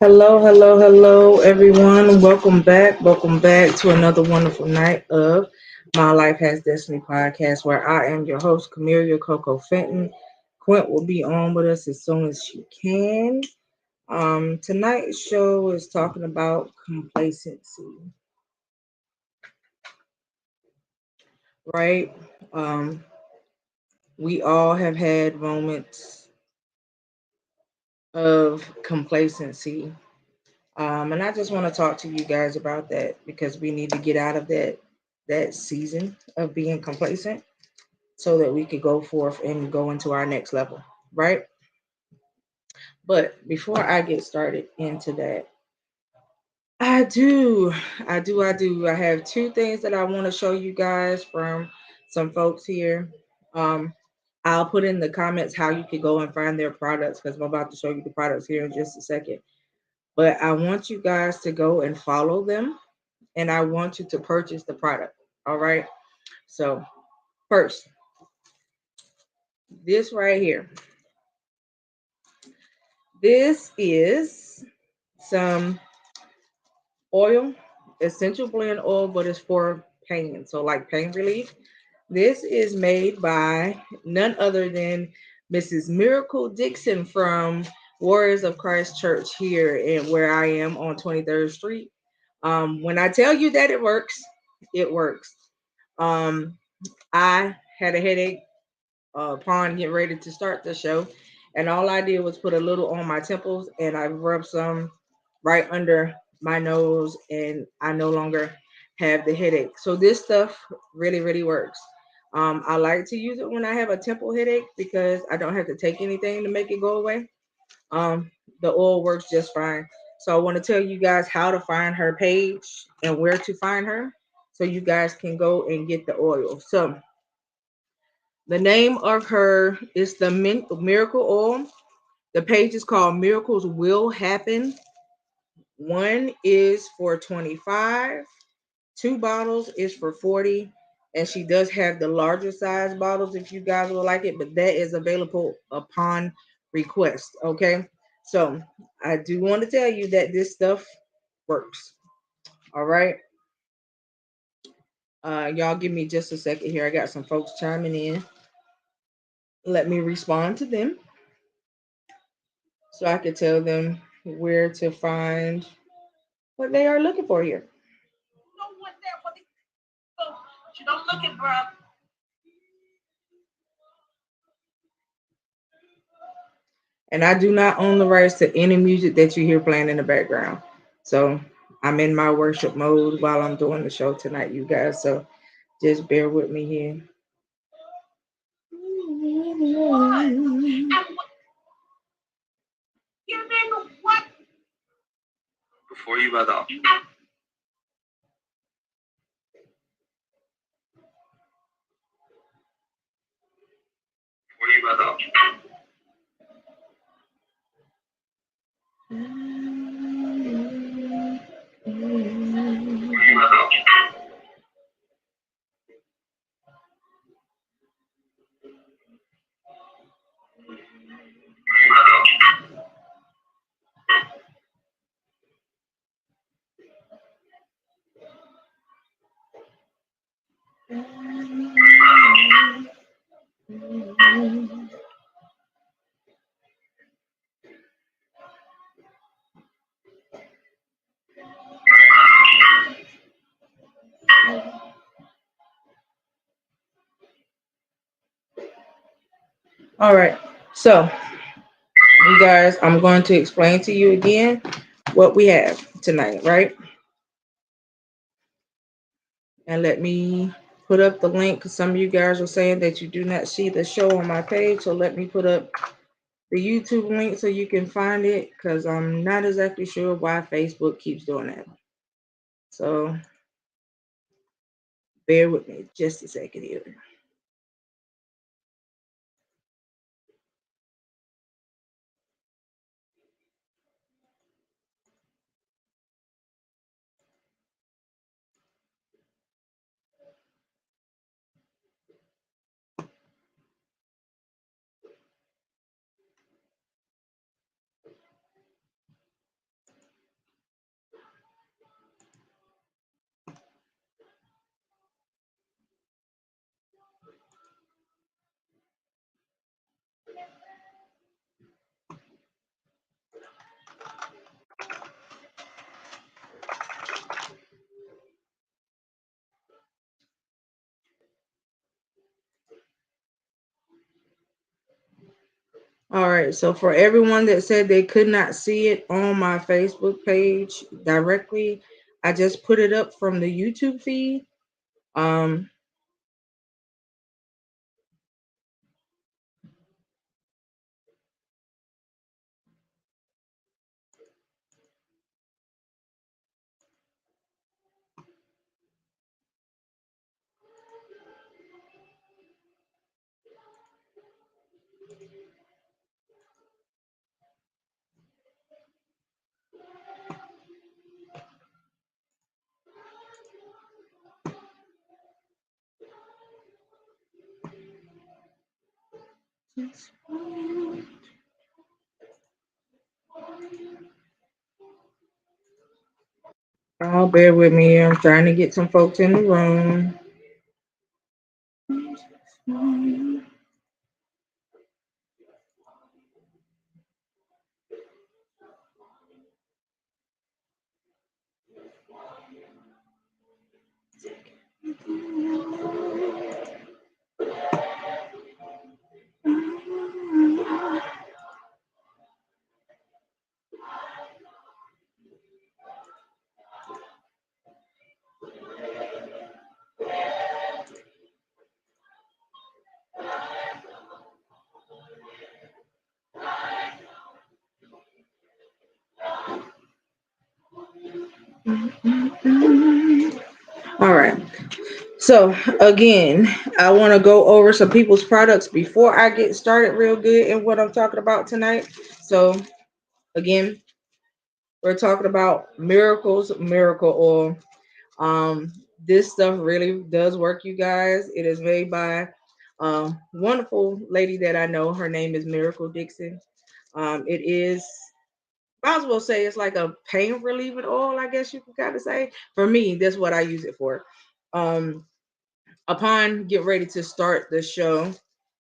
Hello, everyone. Welcome back. Welcome back to another wonderful night of My Life Has Destiny podcast, where I am your host, Camelia Coco Fenton. Quint will be on with us as soon as she can. Tonight's show is talking about complacency, right? Um, we all have had moments of complacency. And I just want to talk to you guys about that because we need to get out of that season of being complacent so that we could go forth and go into our next level, right? But before I get started into that, I do, I have two things that I want to show you guys from some folks here. Um, I'll put in the comments how you could go and find their products because I'm about to show you the products here in just a second. But I want you guys to go and follow them and I want you to purchase the product. All right. So, first, this right here. This is some oil, essential blend oil, but it's for pain. So, like pain relief. This is made by none other than Mrs. Miracle Dixon from Warriors of Christ Church here and where I am on 23rd Street. When I tell you that it works, it works. Um, I had a headache upon getting ready to start the show, and all I did was put a little on my temples, and I rubbed some right under my nose, and I no longer have the headache. So this stuff really works. I like to use it when I have a temple headache because I don't have to take anything to make it go away. Um, the oil works just fine. So I want to tell you guys how to find her page and where to find her so you guys can go and get the oil. So the name of her is the Miracle Oil. The page is called Miracles Will Happen. One is for 25, two bottles is for 40, and she does have the larger size bottles if you guys would like it, but that is available upon request. Okay. So I do want to tell you that this stuff works. All right. Y'all give me just a second here. I got some folks chiming in. Let me respond to them so I could tell them where to find what they are looking for here. And I do not own the rights to any music that you hear playing in the background. So I'm in my worship mode while I'm doing the show tonight, you guys. So just bear with me here. Before you about to before you about All right. So, you guys, I'm going to explain to you again what we have tonight, right? And let me put up the link because some of you guys are saying that you do not see the show on my page. So let me put up the YouTube link so you can find it because I'm not exactly sure why Facebook keeps doing that. So bear with me just a second here. All right. So for everyone that said they could not see it on my Facebook page directly, I just put it up from the YouTube feed. Um, I'll bear with me. I'm trying to get some folks in the room. All right. So again, I want to go over some people's products before I get started real good in what I'm talking about tonight. So again, we're talking about Miracles Miracle Oil. This stuff really does work, you guys. It is made by wonderful lady that I know. Her name is Miracle Dixon. It is, I was well say it's like a pain relieving oil, I guess you can kind of say. For me, that's what I use it for. Um, Upon getting ready to start the show,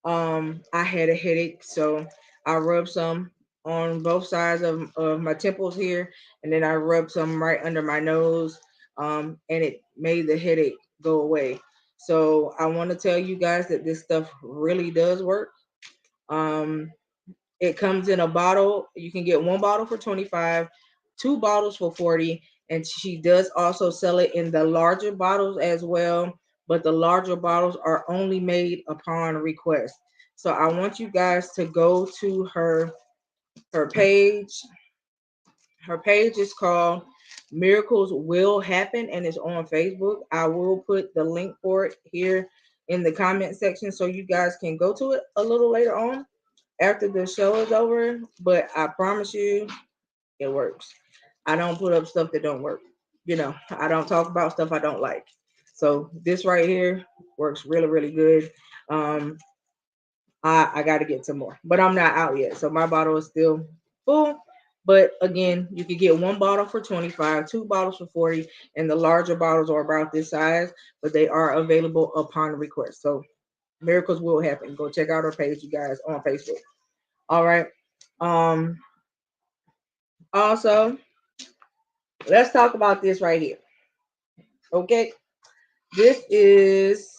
I had a headache, so I rubbed some on both sides of my temples here, and then I rubbed some right under my nose, and it made the headache go away. So I want to tell you guys that this stuff really does work. Um, it comes in a bottle. You can get one bottle for 25, two bottles for 40, and she does also sell it in the larger bottles as well, but the larger bottles are only made upon request. So I want you guys to go to her page. Her page is called Miracles Will Happen and it's on Facebook. I will put the link for it here in the comment section so you guys can go to it a little later on after the show is over, but I promise you it works. I don't put up stuff that don't work. I don't talk about stuff I don't like. So this right here works really, really good. Um, I got to get some more, but I'm not out yet. So my bottle is still full. But again, you can get one bottle for 25, two bottles for 40, and the larger bottles are about this size, but they are available upon request. So miracles will happen. Go check out our page, you guys, on Facebook. All right. Um, Also, let's talk about this right here. Okay. This is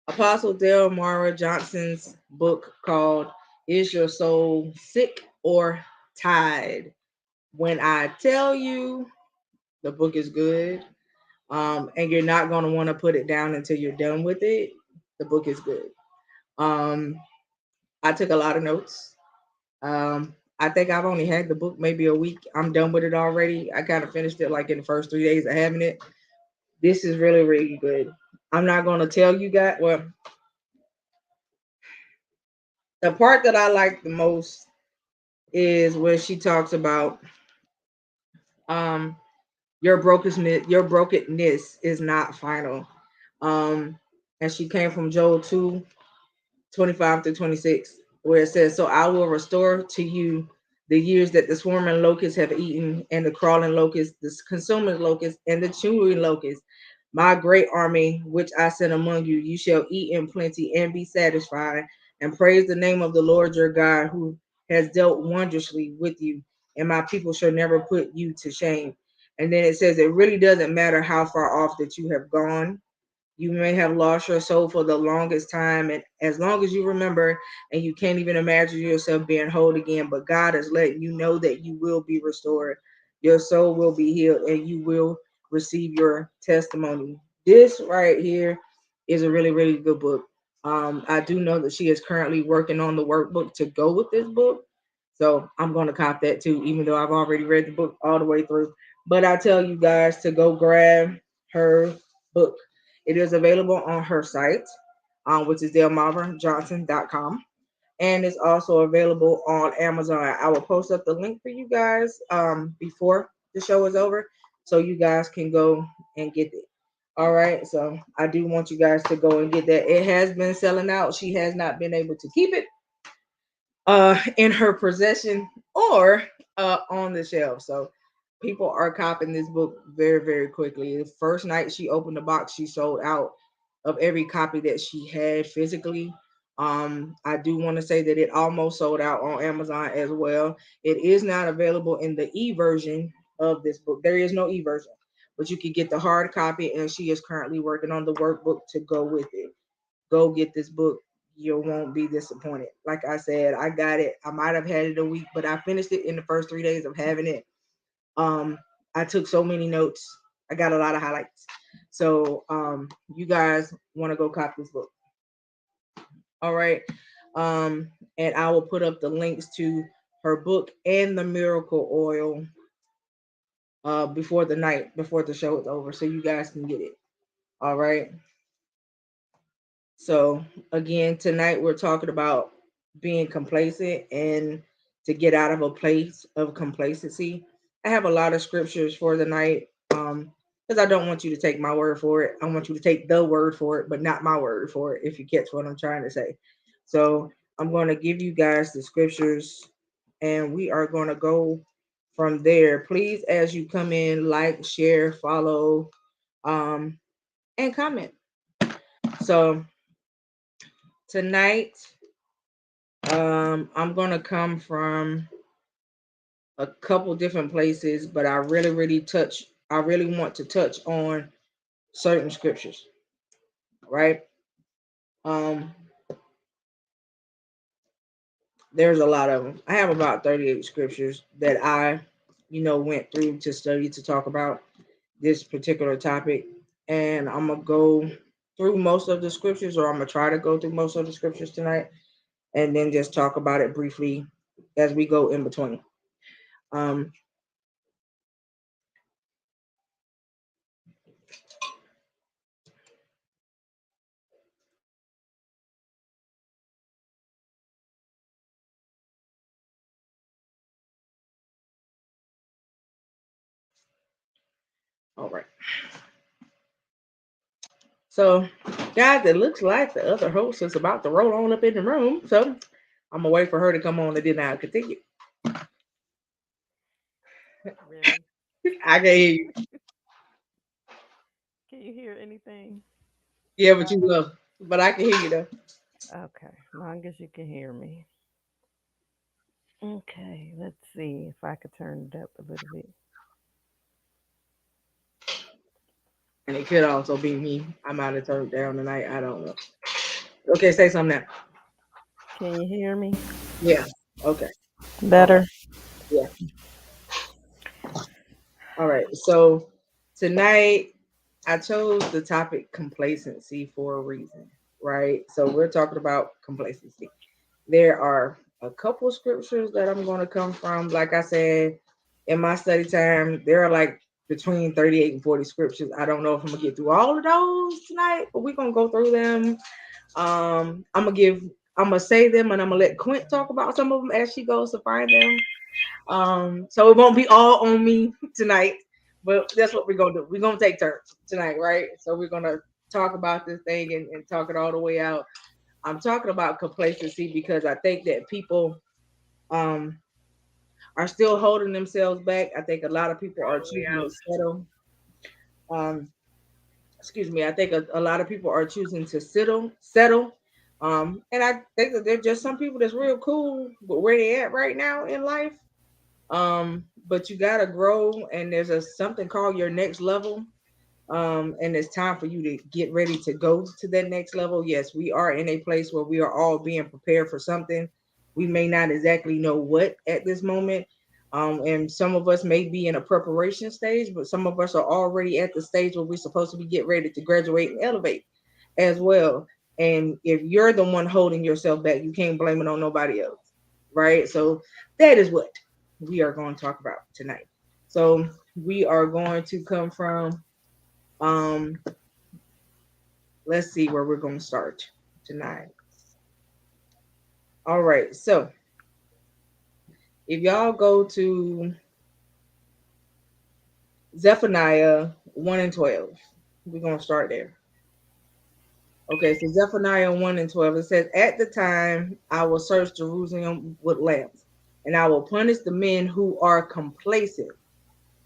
Apostle Delmara Johnson's book called Is Your Soul Sick or Tied? When I tell you the book is good, and you're not going to want to put it down until you're done with it, the book is good. Um, I took a lot of notes. I think I've only had the book maybe a week. I'm done with it already. I kind of finished it like in the first 3 days of having it. This is really, really good. I'm not going to tell you guys. Well, the part that I like the most is where she talks about um your brokenness is not final. Um, and she came from Joel 2:25 through 26, where it says, "So I will restore to you the years that the swarming locusts have eaten, and the crawling locusts, the consuming locusts, and the chewing locusts. My great army, which I sent among you, you shall eat in plenty and be satisfied, and praise the name of the Lord your God, who has dealt wondrously with you, and my people shall never put you to shame." And then it says, it really doesn't matter how far off that you have gone. You may have lost your soul for the longest time, and as long as you remember, and you can't even imagine yourself being whole again, but God is letting you know that you will be restored. Your soul will be healed, and you will receive your testimony. This right here is a really, really good book. I do know that she is currently working on the workbook to go with this book. So I'm going to cop that too, even though I've already read the book all the way through. But I tell you guys to go grab her book. It is available on her site, which is delmarvajohnson.com. And it's also available on Amazon. I will post up the link for you guys before the show is over so you guys can go and get it. All right. So I do want you guys to go and get that. It has been selling out. She has not been able to keep it in her possession or on the shelf. So people are copying this book very, very quickly. The first night she opened the box, she sold out of every copy that she had physically. I do want to say that it almost sold out on Amazon as well. It is not available in the e version of this book. There is no e version, but you can get the hard copy, and she is currently working on the workbook to go with it. Go get this book. You won't be disappointed. Like I said, I got it. I might have had it a week, but I finished it in the first 3 days of having it. Um, I took so many notes. I got a lot of highlights. So you guys want to go cop this book. All right. Um, and I will put up the links to her book and the miracle oil before the night, before the show is over, so you guys can get it. All right. So again, tonight we're talking about being complacent and to get out of a place of complacency. I have a lot of scriptures for the night because I don't want you to take my word for it. I want you to take the word for it, but not my word for it, if you catch what I'm trying to say. So I'm going to give you guys the scriptures and we are going to go from there. Please, as you come in, like, share, follow, um, and comment. So tonight, I'm gonna come from a couple different places, but I really want to touch on certain scriptures, right? Um, there's a lot of them. I have about 38 scriptures that I went through to study to talk about this particular topic, and I'm gonna go through most of the scriptures, or I'm gonna try to go through most of the scriptures tonight, and then just talk about it briefly as we go in between. Um, all right. So, guys, it looks like the other host is about to roll on up in the room. So, I'm gonna wait for her to come on and then I'll continue. Really? I can hear you. Can you hear anything? Yeah, but you love, but I can hear you though. Okay, long as you can hear me. Okay, let's see if I could turn it up a little bit. And it could also be me. I might have turned it down tonight. I don't know. Okay, say something now. Can you hear me? Yeah. Okay. All right. Better? Yeah. All right. So tonight I chose the topic complacency for a reason, right? So we're talking about complacency. There are a couple scriptures that I'm going to come from. Like I said, in my study time, there are like between 38 and 40 scriptures. I don't know if I'm going to get through all of those tonight, but we're going to go through them. I'm going to say them and I'm going to let Quint talk about some of them as she goes to find them. So it won't be all on me tonight, but that's what we're going to do. We're going to take turns tonight, right? So we're going to talk about this thing and talk it all the way out. I'm talking about complacency because I think that people um, are still holding themselves back. I think a lot of people are choosing to settle. Um, excuse me. I think a lot of people are choosing to settle. And I think that there's just some people that's real cool with where they at right now in life. But you gotta grow, and there's a something called your next level. and it's time for you to get ready to go to that next level. Yes, we are in a place where we are all being prepared for something. We may not exactly know what at this moment. And some of us may be in a preparation stage, but some of us are already at the stage where we're supposed to be get ready to graduate and elevate as well. And if you're the one holding yourself back, you can't blame it on nobody else, right? So that is what we are going to talk about tonight. So we are going to come from um, let's see where we're going to start tonight. All right. So if y'all go to Zephaniah 1 and 12, we're going to start there. Okay. So Zephaniah 1 and 12, it says, "At the time I will search Jerusalem with lamps, and I will punish the men who are complacent,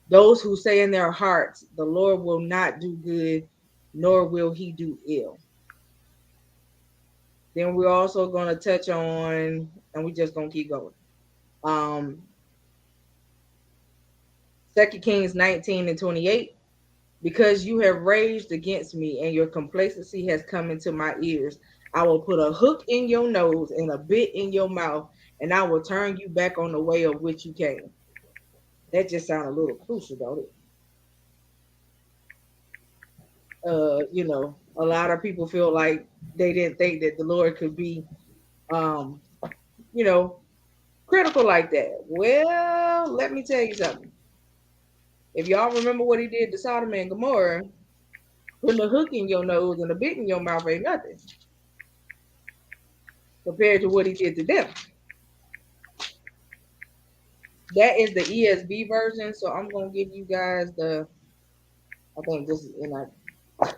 those who say in their hearts, the Lord will not do good, nor will he do ill." Then we're also going to touch on, and we're just going to keep going. Um, 2 Kings 19 and 28. "Because you have raged against me and your complacency has come into my ears, I will put a hook in your nose and a bit in your mouth, and I will turn you back on the way of which you came." That just sounds a little crucial, don't it? A lot of people feel like they didn't think that the Lord could be, um, you know, critical like that. Well, let me tell you something. If y'all remember what he did to Sodom and Gomorrah, putting a hook in your nose and a bit in your mouth ain't nothing compared to what he did to them. That is the ESV version, so I'm gonna give you guys the. I think this is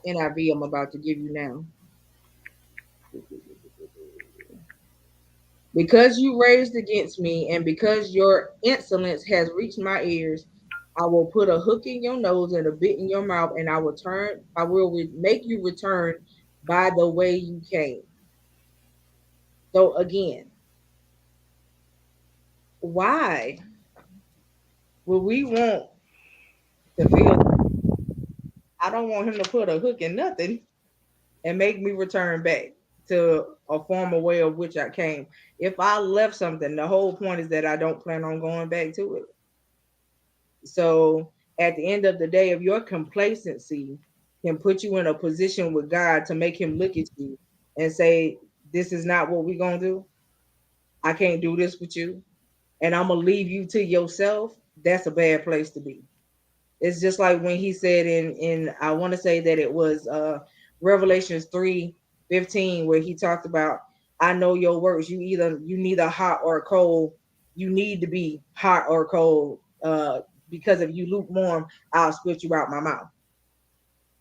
NIV. I'm about to give you now. "Because you raised against me, and because your insolence has reached my ears, I will put a hook in your nose and a bit in your mouth, and I will make you return by the way you came." So again, why would we want to feel? I don't want him to put a hook in nothing and make me return back to a former way of which I came. If I left something, the whole point is that I don't plan on going back to it. So at the end of the day, if your complacency can put you in a position with God to make him look at you and say, "This is not what we're going to do. I can't do this with you. And I'm going to leave you to yourself," that's a bad place to be. It's just like when he said in I want to say that it was Revelations 3:15, where he talked about, "I know your works. You neither hot or cold. You need to be hot or cold. Because if you lukewarm, I'll spit you out my mouth."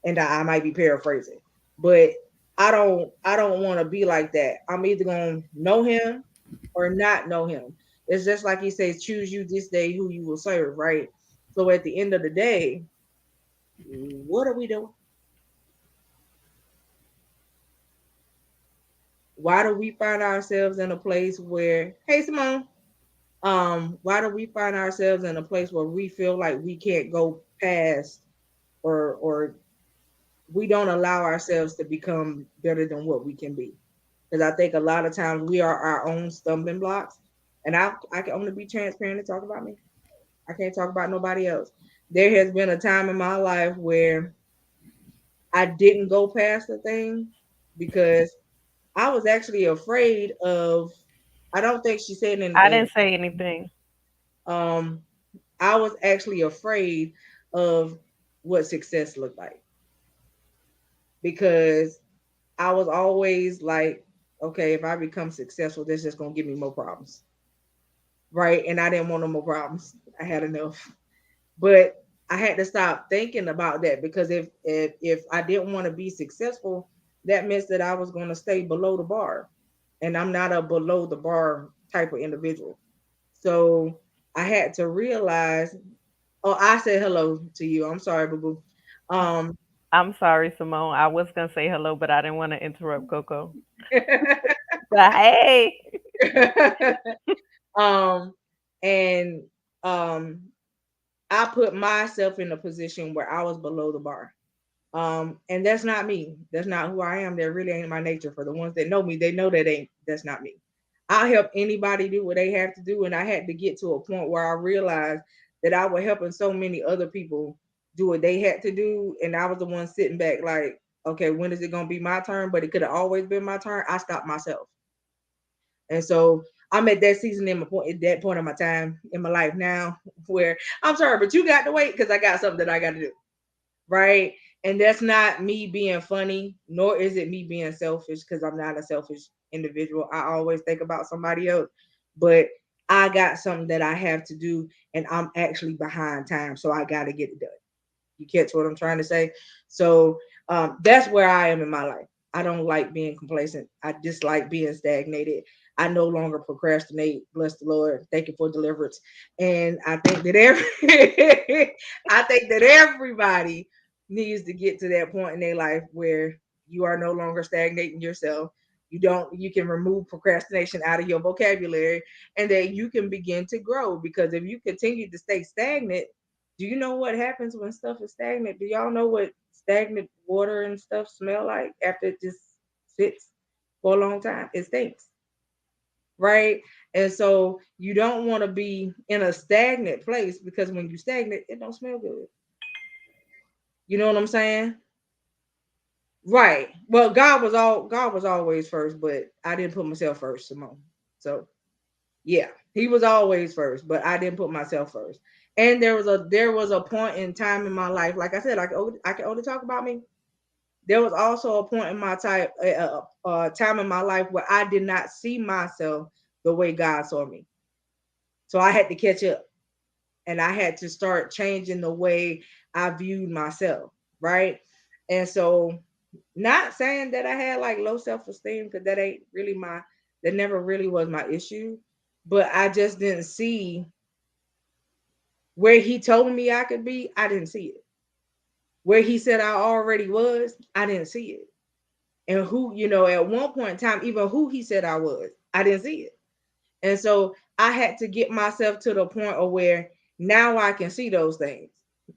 And I might be paraphrasing, but I don't want to be like that. I'm either gonna know him or not know him. It's just like he says, "Choose you this day who you will serve," right? So at the end of the day, what are we doing? Why do we find ourselves in a place where, hey Simone, why do we find ourselves in a place where we feel like we can't go past, or we don't allow ourselves to become better than what we can be? Because I think a lot of times we are our own stumbling blocks. And I can only be transparent and talk about me. I can't talk about nobody else. There has been a time in my life where I didn't go past the thing because I was actually afraid of. I don't think she said I didn't say anything. um I was actually afraid of what success looked like, because I was always like, okay, if I become successful, this just gonna give me more problems, right? And I didn't want no more problems. I had enough. But I had to stop thinking about that, because if I didn't want to be successful, that meant that I was going to stay below the bar, and I'm not a below the bar type of individual. So I had to realize. Oh, I said hello to you. I'm sorry, boo boo. Um, I'm sorry, Simone. I was gonna say hello, but I didn't want to interrupt Coco. But hey, um, and um, I put myself in a position where I was below the bar. And that's not me. That's not who I am. That really ain't my nature. For the ones that know me, they know that's not me. I'll help anybody do what they have to do. And I had to get to a point where I realized that I was helping so many other people do what they had to do. And I was the one sitting back like, okay, when is it gonna be my turn? But it could have always been my turn. I stopped myself. And so I'm at that season in my point at that point of my time in my life now where I'm sorry, but you got to wait because I got something that I got to do. Right. And that's not me being funny, nor is it me being selfish because I'm not a selfish individual. I always think about somebody else, but I got something that I have to do and I'm actually behind time. So I got to get it done. You catch what I'm trying to say? So that's where I am in my life. I don't like being complacent. I dislike being stagnated. I no longer procrastinate. Bless the Lord. Thank you for deliverance. And I think that I think that everybody needs to get to that point in their life where you are no longer stagnating yourself. You can remove procrastination out of your vocabulary and that you can begin to grow because if you continue to stay stagnant, do you know what happens when stuff is stagnant? Do y'all know what stagnant water and stuff smell like after it just sits for a long time? It stinks, right? And so you don't want to be in a stagnant place because when you stagnant, it don't smell good. You know what I'm saying? Right. Well, God was always first, but I didn't put myself first, Simone. So yeah, he was always first, but I didn't put myself first. And there was a point in time in my life, like I said, I can only talk about me. There was also a point in my time in my life where I did not see myself the way God saw me. So I had to catch up, and I had to start changing the way I viewed myself, right? And so, not saying that I had like low self esteem because that never really was my issue, but I just didn't see where he told me I could be. I didn't see it. Where he said I already was, I didn't see it. And at one point in time, even who he said I was, I didn't see it. And so I had to get myself to the point of where now I can see those things.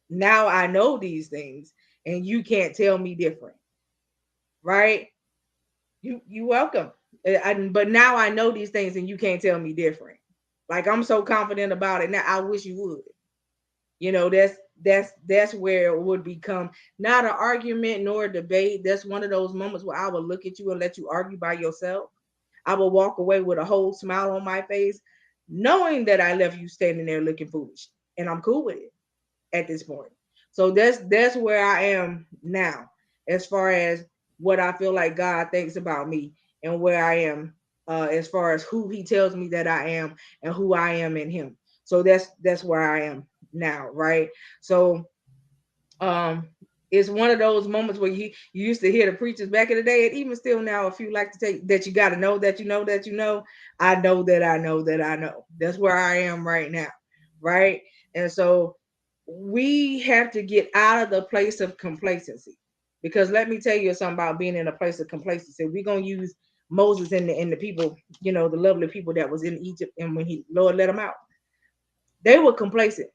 Now I know these things, and you can't tell me different, right? You welcome. But now I know these things, and you can't tell me different. Like I'm so confident about it now. I wish you would. That's where it would become not an argument nor a debate. That's one of those moments where I would look at you and let you argue by yourself. I will walk away with a whole smile on my face, knowing that I left you standing there looking foolish, and I'm cool with it at this point. So that's where I am now, as far as what I feel like God thinks about me, and where I am, as far as who He tells me that I am, and who I am in Him. So that's where I am now, right? So um it's one of those moments where you used to hear the preachers back in the day, and even still now, if you like to take that, you got to know that you know that you know. I know that I know that I know. That's where I am right now, right? And so we have to get out of the place of complacency, because let me tell you something about being in a place of complacency. We're gonna use Moses and the people, the lovely people that was in Egypt, and when he Lord let them out, they were complacent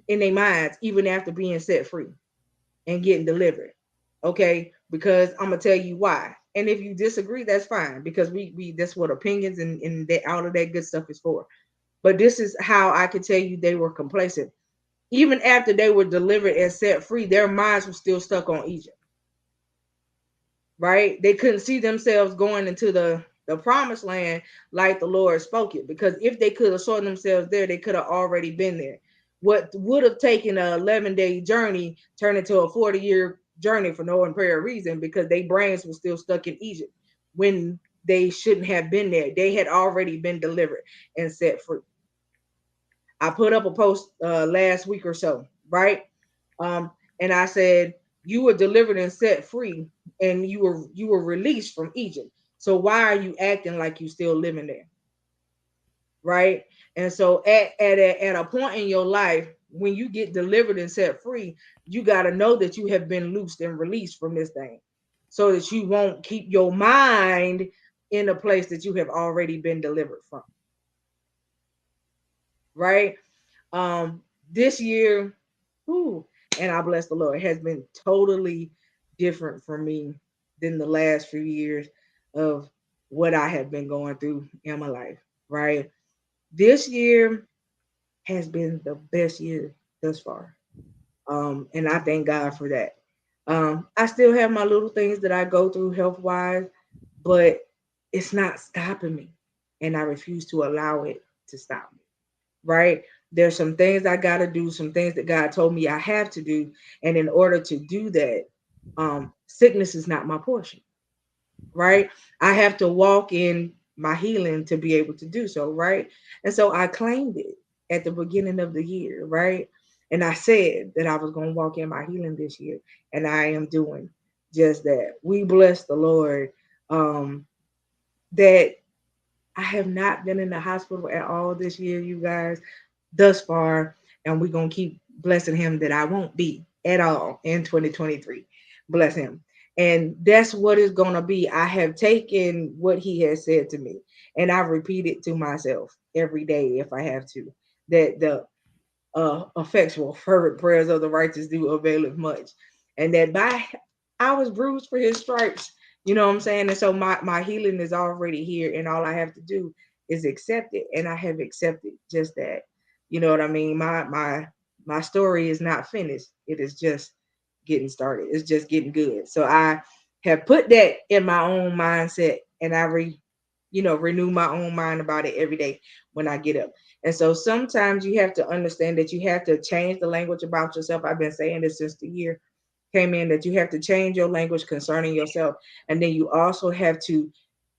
in their minds even after being set free and getting delivered. Okay, because I'm gonna tell you why. And if you disagree, that's fine, because we that's what opinions and that all of that good stuff is for. But this is how I could tell you they were complacent. Even after they were delivered and set free, their minds were still stuck on Egypt. Right? They couldn't see themselves going into the promised land like the Lord spoke it. Because if they could have saw themselves there, they could have already been there. What would have taken an 11-day journey turned into a 40-year journey for no apparent reason, because their brains were still stuck in Egypt when they shouldn't have been there. They had already been delivered and set free. I put up a post last week or so, right? Um, and I said, you were delivered and set free, and you were released from Egypt. So why are you acting like you still living there, right? And so at a point in your life when you get delivered and set free, you got to know that you have been loosed and released from this thing, so that you won't keep your mind in a place that you have already been delivered from, right? This year, whew, and I bless the Lord, has been totally. different for me than the last few years of what I have been going through in my life, right? This year has been the best year thus far. And I thank God for that. I still have my little things that I go through health wise, but it's not stopping me. And I refuse to allow it to stop me, right? There's some things I got to do, some things that God told me I have to do. And in order to do that, sickness is not my portion, right? I have to walk in my healing to be able to do so, right? And so I claimed it at the beginning of the year, right? And I said that I was going to walk in my healing this year, and I am doing just that. We bless the Lord that I have not been in the hospital at all this year, you guys, thus far. And we're going to keep blessing him that I won't be at all in 2023. Bless him. And that's what it's going to be. I have taken what he has said to me and I repeat it to myself every day if I have to. That the effectual, fervent prayers of the righteous do availeth much. And that by I was bruised for his stripes. You know what I'm saying? And so my healing is already here, and all I have to do is accept it. And I have accepted just that. You know what I mean? My story is not finished. It is just getting started. It's just getting good. So I have put that in my own mindset, and renew my own mind about it every day when I get up. And so sometimes you have to understand that you have to change the language about yourself. I've been saying this since the year came in, that you have to change your language concerning yourself. And then you also have to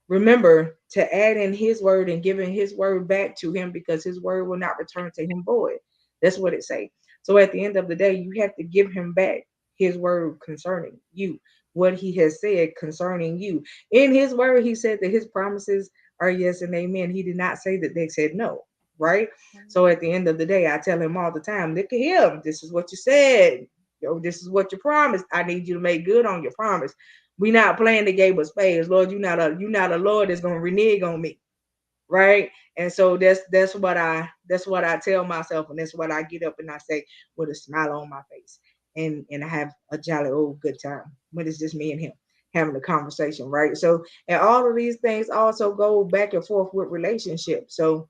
remember to add in his word and giving his word back to him, because his word will not return to him void. That's what it say. So at the end of the day, you have to give him back his word concerning you, what he has said concerning you. In his word, he said that his promises are yes and amen. He did not say that they said no, right? So at the end of the day, I tell him all the time, look at him. This is what you said. Yo, this is what you promised. I need you to make good on your promise. We not playing the game of spades, Lord. You not a Lord that's gonna renege on me, right? And so that's what I tell myself, and that's what I get up and I say with a smile on my face, and I have a jolly old good time when it's just me and him having a conversation, right? So, and all of these things also go back and forth with relationships. So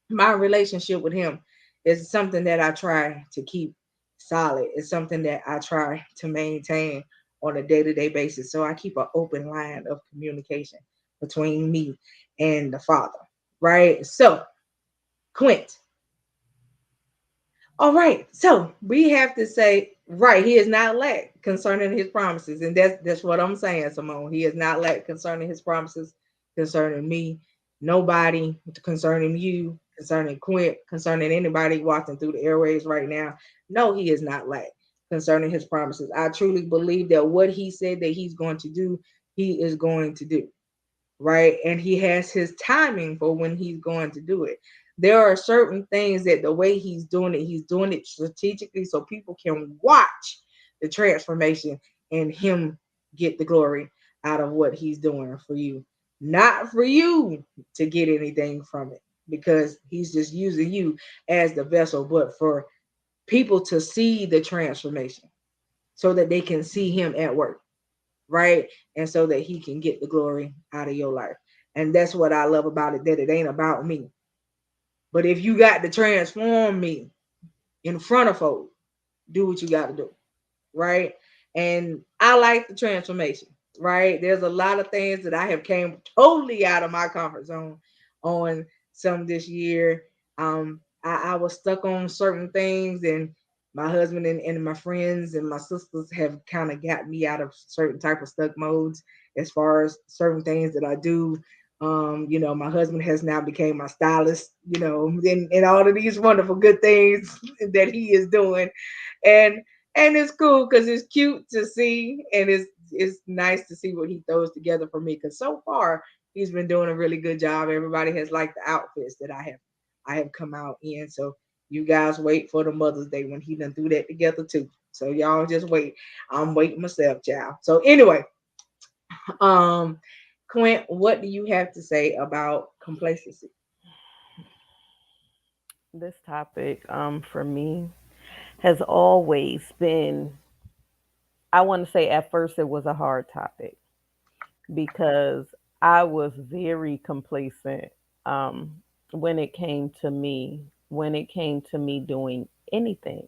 my relationship with him is something that I try to keep solid. It's something that I try to maintain on a day-to-day basis. So I keep an open line of communication between me and the Father. Right. So, Quint, all right. So we have to say, right, he is not lack concerning his promises. And that's what I'm saying, Simone. He is not lack concerning his promises, concerning me, nobody, concerning you, concerning Quint, concerning anybody walking through the airways right now. No, he is not lack concerning his promises. I truly believe that what he said that he's going to do, he is going to do, right? And he has his timing for when he's going to do it. There are certain things that the way he's doing it strategically so people can watch the transformation and him get the glory out of what he's doing for you. Not for you to get anything from it, because he's just using you as the vessel, but for people to see the transformation so that they can see him at work, right? And so that he can get the glory out of your life. And that's what I love about it, that it ain't about me. But if you got to transform me in front of folks, do what you got to do, right? And I like the transformation, right? There's a lot of things that I have came totally out of my comfort zone on some this year. I was stuck on certain things, and my husband and my friends and my sisters have kind of got me out of certain type of stuck modes as far as certain things that I do. My husband has now became my stylist, and all of these wonderful good things that he is doing. And it's cool because it's cute to see, and it's nice to see what he throws together for me, because so far he's been doing a really good job. Everybody has liked the outfits that I have come out in. So you guys wait for the Mother's Day when he done threw that together too. So y'all just wait. I'm waiting myself, child. So anyway, um Quint, what do you have to say about complacency? This topic, for me, has always been I want to say at first it was a hard topic because I was very complacent um, when it came to me, when it came to me doing anything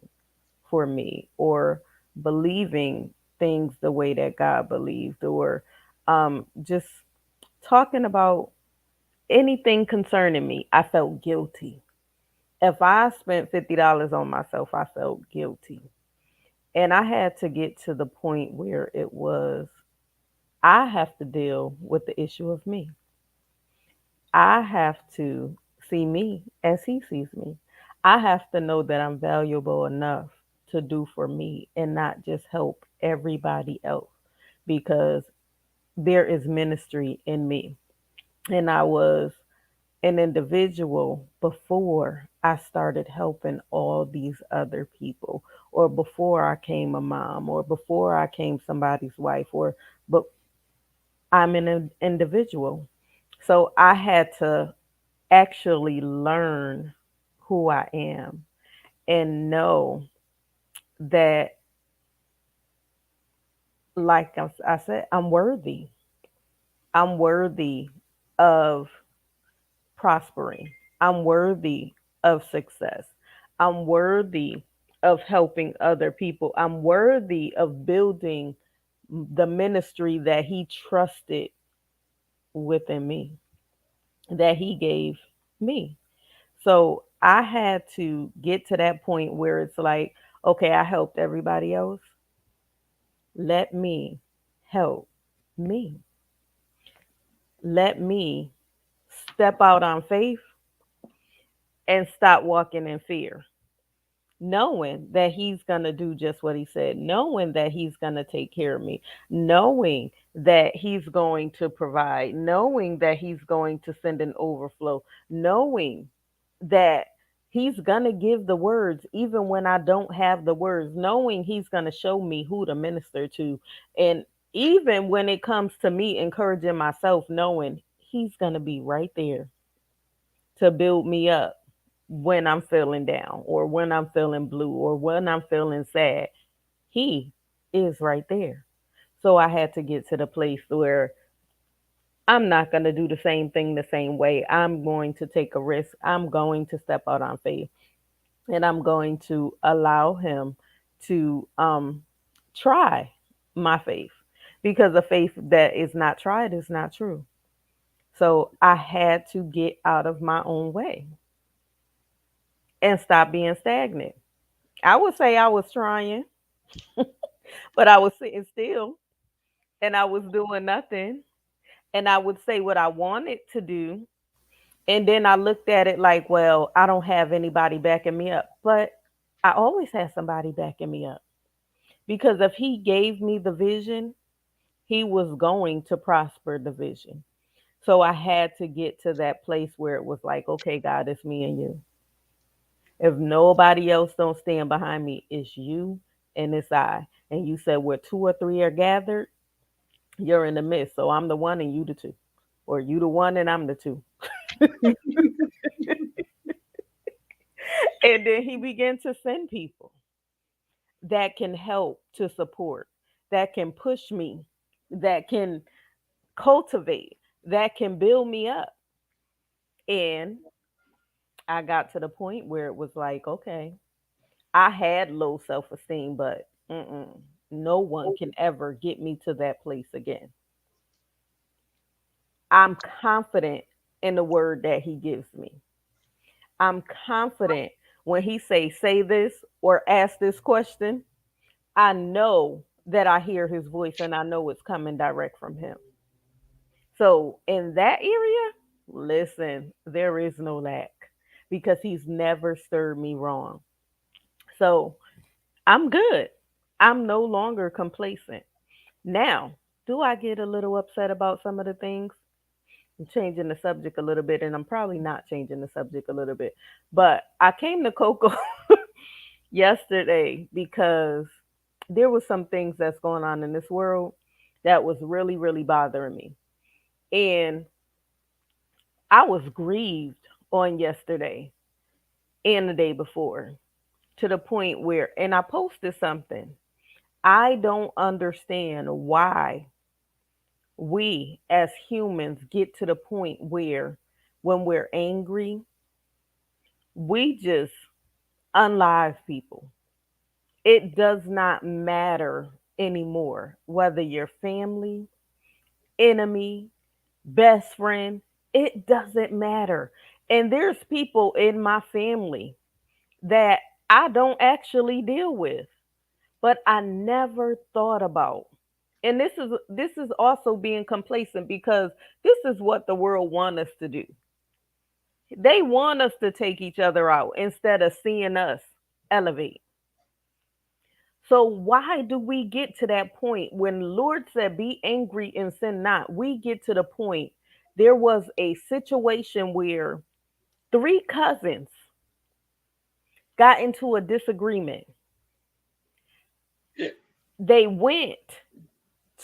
for me or believing things the way that God believed or just talking about anything concerning me. I felt guilty. If I spent $50 on myself, I felt guilty. And I had to get to the point where it was, I have to deal with the issue of me. I have to see me as he sees me. I have to know that I'm valuable enough to do for me and not just help everybody else because there is ministry in me. And I was an individual before I started helping all these other people, or before I came a mom, or before I came somebody's wife, but I'm an individual. So I had to actually learn who I am and know that, like I said, I'm worthy. I'm worthy of prospering. I'm worthy of success. I'm worthy of helping other people. I'm worthy of building the ministry that He trusted within me, that He gave me. So I had to get to that point where it's like, okay, I helped everybody else. Let me help me. Let me step out on faith and stop walking in fear, knowing that he's going to do just what he said, knowing that he's going to take care of me, knowing that he's going to provide, knowing that he's going to send an overflow, knowing that he's going to give the words even when I don't have the words, knowing he's going to show me who to minister to. And even when it comes to me encouraging myself, knowing he's going to be right there to build me up when I'm feeling down or when I'm feeling blue or when I'm feeling sad. He is right there. So I had to get to the place where I'm not going to do the same thing the same way. I'm going to take a risk. I'm going to step out on faith and I'm going to allow him to try my faith because a faith that is not tried is not true. So I had to get out of my own way and stop being stagnant. I would say I was trying, but I was sitting still and I was doing nothing. And I would say what I wanted to do. And then I looked at it like, well, I don't have anybody backing me up. But I always had somebody backing me up because if he gave me the vision, he was going to prosper the vision. So I had to get to that place where it was like, okay, God, it's me and you. If nobody else don't stand behind me, it's you and it's I. And you said where two or three are gathered, you're in the midst. So I'm the one and you the two. Or you the one and I'm the two. And then he began to send people that can help to support, that can push me, that can cultivate, that can build me up. And I got to the point where it was like, okay, I had low self esteem, but no one can ever get me to that place again. I'm confident in the word that he gives me. I'm confident when he say this or ask this question, I know that I hear his voice and I know it's coming direct from him. So in that area, listen, there is no lack because he's never stirred me wrong. So I'm good. I'm no longer complacent. Now, do I get a little upset about some of the things? I'm changing the subject a little bit, and I'm probably not changing the subject a little bit. But I came to Coco yesterday because there was some things that's going on in this world that was really, really bothering me. And I was grieved on yesterday and the day before to the point where, and I posted something. I don't understand why we as humans get to the point where when we're angry, we just unlive people. It does not matter anymore whether you're family, enemy, best friend, it doesn't matter. And there's people in my family that I don't actually deal with, but I never thought about. And this is also being complacent because this is what the world want us to do. They want us to take each other out instead of seeing us elevate. So why do we get to that point when Lord said be angry and sin not? We get to the point there was a situation where three cousins got into a disagreement. They went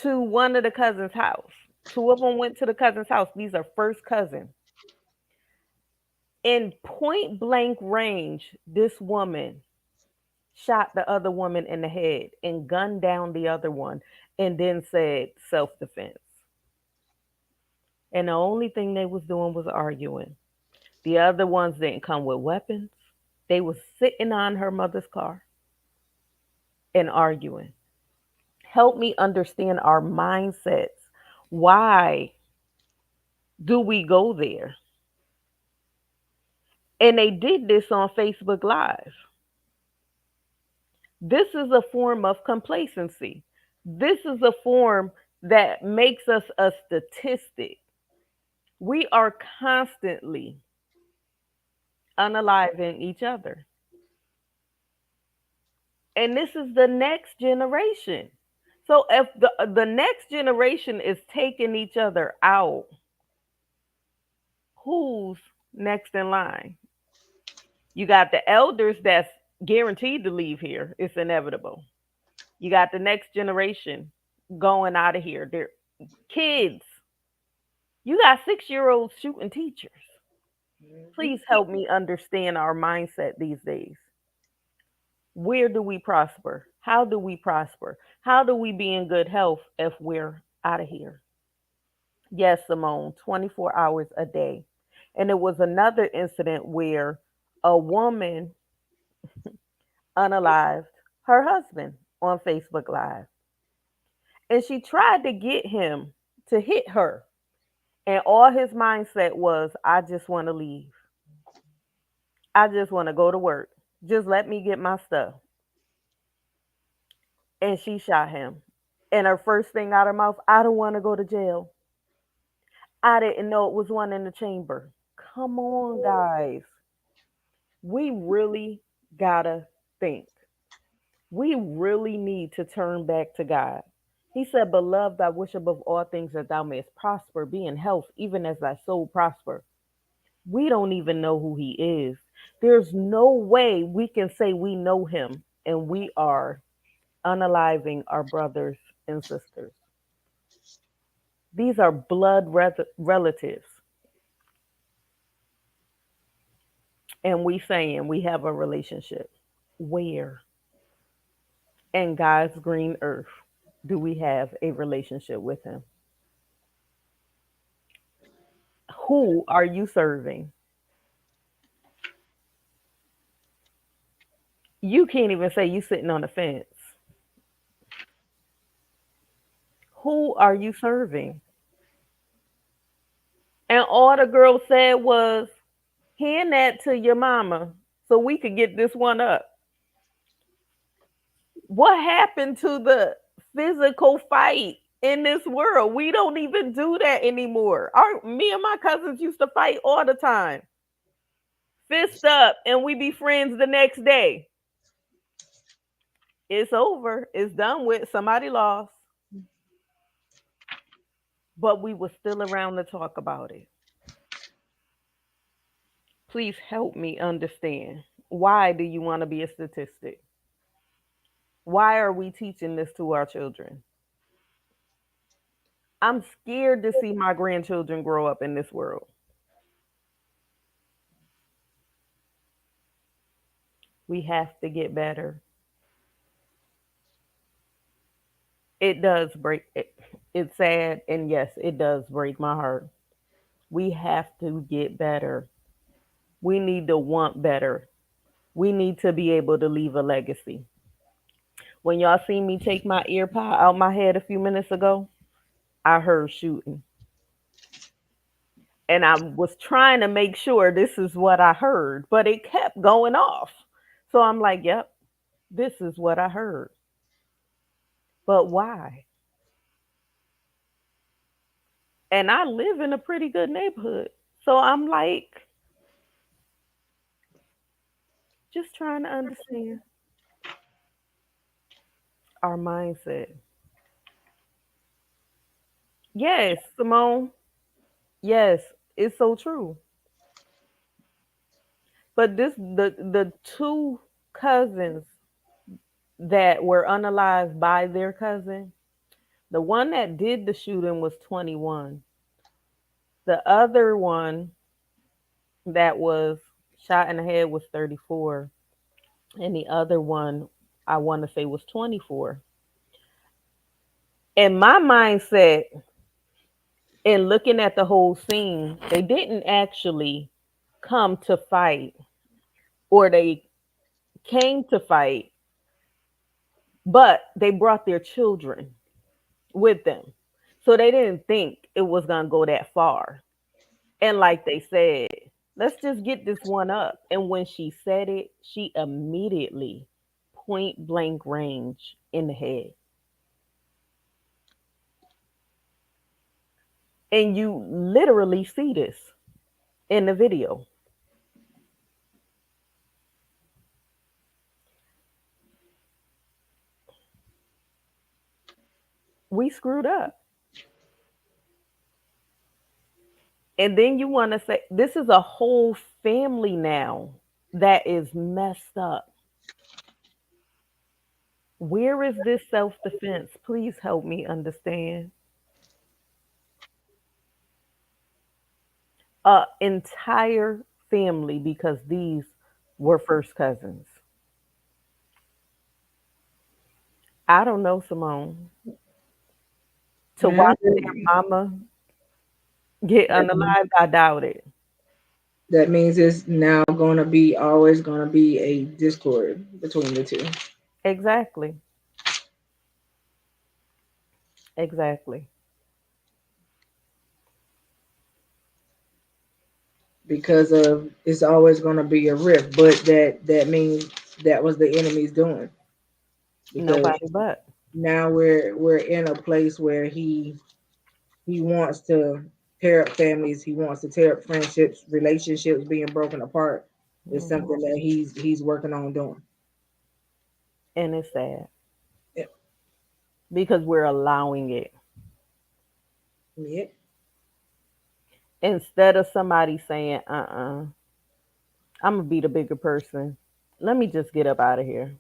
to one of the cousins' house. Two of them went to the cousin's house. These are first cousins. In point blank range, this woman shot the other woman in the head and gunned down the other one and then said self defense. And the only thing they was doing was arguing. The other ones didn't come with weapons. They was sitting on her mother's car and arguing. Help me understand our mindsets. Why do we go there? And they did this on Facebook Live. This is a form of complacency. This is a form that makes us a statistic. We are constantly unaliving each other. And this is the next generation. So if the next generation is taking each other out, who's next in line? You got the elders that's guaranteed to leave here. It's inevitable. You got the next generation going out of here. They're kids. You got 6 year olds shooting teachers. Mhm. Please help me understand our mindset these days. Where do we prosper? How do we prosper? How do we be in good health if we're out of here? Yes, Simone, 24 hours a day. And there was another incident where a woman unalived her husband on Facebook Live. And she tried to get him to hit her. And all his mindset was, I just want to leave. I just want to go to work. Just let me get my stuff. And she shot him. And her first thing out her mouth, I don't want to go to jail. I didn't know it was one in the chamber. Come on, guys. We really gotta think. We really need to turn back to God. He said, Beloved, I wish above all things that thou mayest prosper, be in health, even as thy soul prosper. We don't even know who he is. There's no way we can say we know him and we are unaliving our brothers and sisters. These are blood relatives. And we saying we have a relationship. Where in God's green earth do we have a relationship with him? Who are you serving? You can't even say you sitting on the fence. Who are you serving? And all the girl said was, hand that to your mama so we could get this one up. What happened to the physical fight in this world? We don't even do that anymore. Me and my cousins used to fight all the time. Fist up, and we be friends the next day. It's over. It's done with. Somebody lost. But we were still around to talk about it. Please help me understand. Why do you want to be a statistic? Why are we teaching this to our children? I'm scared to see my grandchildren grow up in this world. We have to get better. It does break it. It's sad, and yes, it does break my heart. We have to get better. We need to want better. We need to be able to leave a legacy. When y'all see me take my ear pod out my head a few minutes ago, I heard shooting. And I was trying to make sure this is what I heard, but it kept going off. So I'm like, yep, this is what I heard. But why? And I live in a pretty good neighborhood. So I'm like, just trying to understand our mindset. Yes, Simone. Yes, it's so true. But the two cousins that were unalived by their cousin, the one that did the shooting was 21. The other one that was shot in the head was 34, and the other one I want to say was 24. In my mindset, in looking at the whole scene, they didn't actually come to fight, or they came to fight, but they brought their children with them. So they didn't think it was going to go that far. And like they said, let's just get this one up. And when she said it, she immediately point blank range in the head. And you literally see this in the video. We screwed up. And then you want to say, this is a whole family now that is messed up. Where is this self defense? Please help me understand. A entire family, because these were first cousins. I don't know, Simone. To Man, watch their mama get that, unalived, I doubt it. that means it's now gonna be always gonna be a discord between the two Exactly. Exactly. because of it's always gonna be a rift. But that means that was the enemy's doing because Nobody but. now we're in a place where he wants to tear up families. He wants to tear up friendships, relationships being broken apart. It's Hmm. something that he's working on doing. And it's sad Yep. because we're allowing it. Yep. Instead of somebody saying, I'm going to be the bigger person. Let me just get up out of here.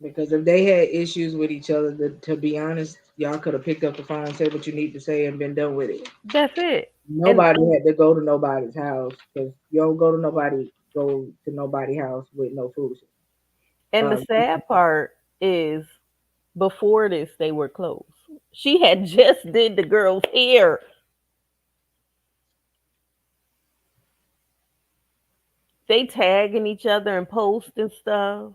Because if they had issues with each other, to be honest, y'all could have picked up the phone, said what you need to say, and been done with it. That's it. And, Nobody had to go to nobody's house because you don't go to nobody's house with no foolishness. and the Um, sad part is before this, they were close. She had just did the girl's hair. They tagging each other and post and stuff.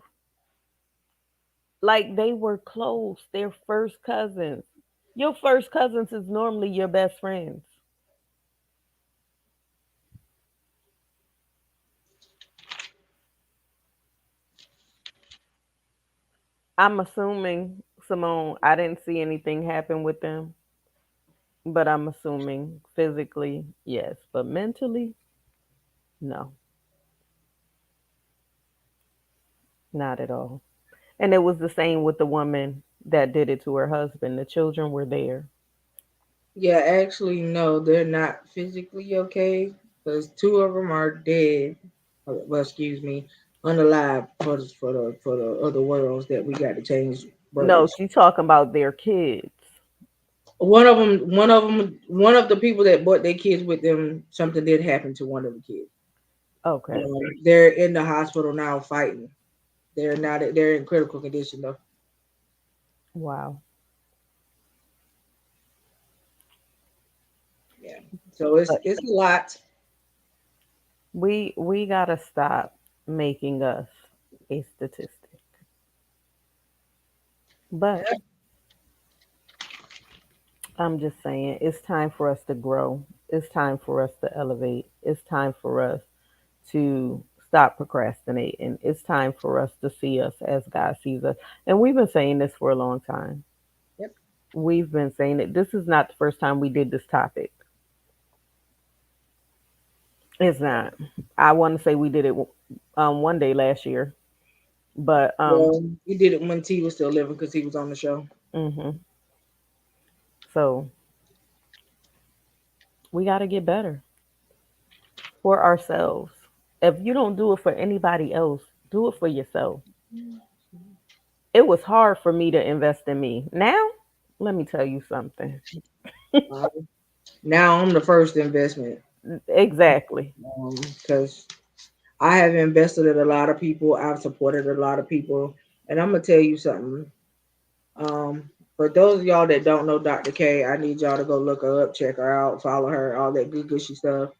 Like they were close. They're first cousins. Your first cousins is normally your best friends. I'm assuming, Simone, I didn't see anything happen with them, but I'm assuming physically, yes, but mentally, no, not at all. And it was the same with the woman that did it to her husband. The children were there. yeah, actually, no, they're not physically okay because two of them are dead. Well, excuse me, unalive for the other worlds that we got to change No, words. she's talking about their kids. One of the people that brought their kids with them, something did happen to one of the kids. Okay. They're in the hospital now fighting. They're not. They're in critical condition though. Wow. Yeah. So But it's a lot. we gotta stop making us a statistic. But Yeah. I'm just saying, it's time for us to grow. It's time for us to elevate. It's time for us to stop procrastinating. It's time for us to see us as God sees us. And we've been saying this for a long time. Yep. We've been saying it. This is not the first time we did this topic. It's not. I want to say we did it one day last year, but Well, we did it when T was still living because he was on the show. hmm so we got to get better for ourselves. If you don't do it for anybody else, do it for yourself. It was hard for me to invest in me. Now, let me tell you something. Uh, Now I'm the first investment Exactly. because I have invested in a lot of people. I've supported a lot of people, and I'm gonna tell you something. Um, for those of y'all that don't know Dr. K, I need y'all to go look her up, check her out, follow her, all that good gushy stuff.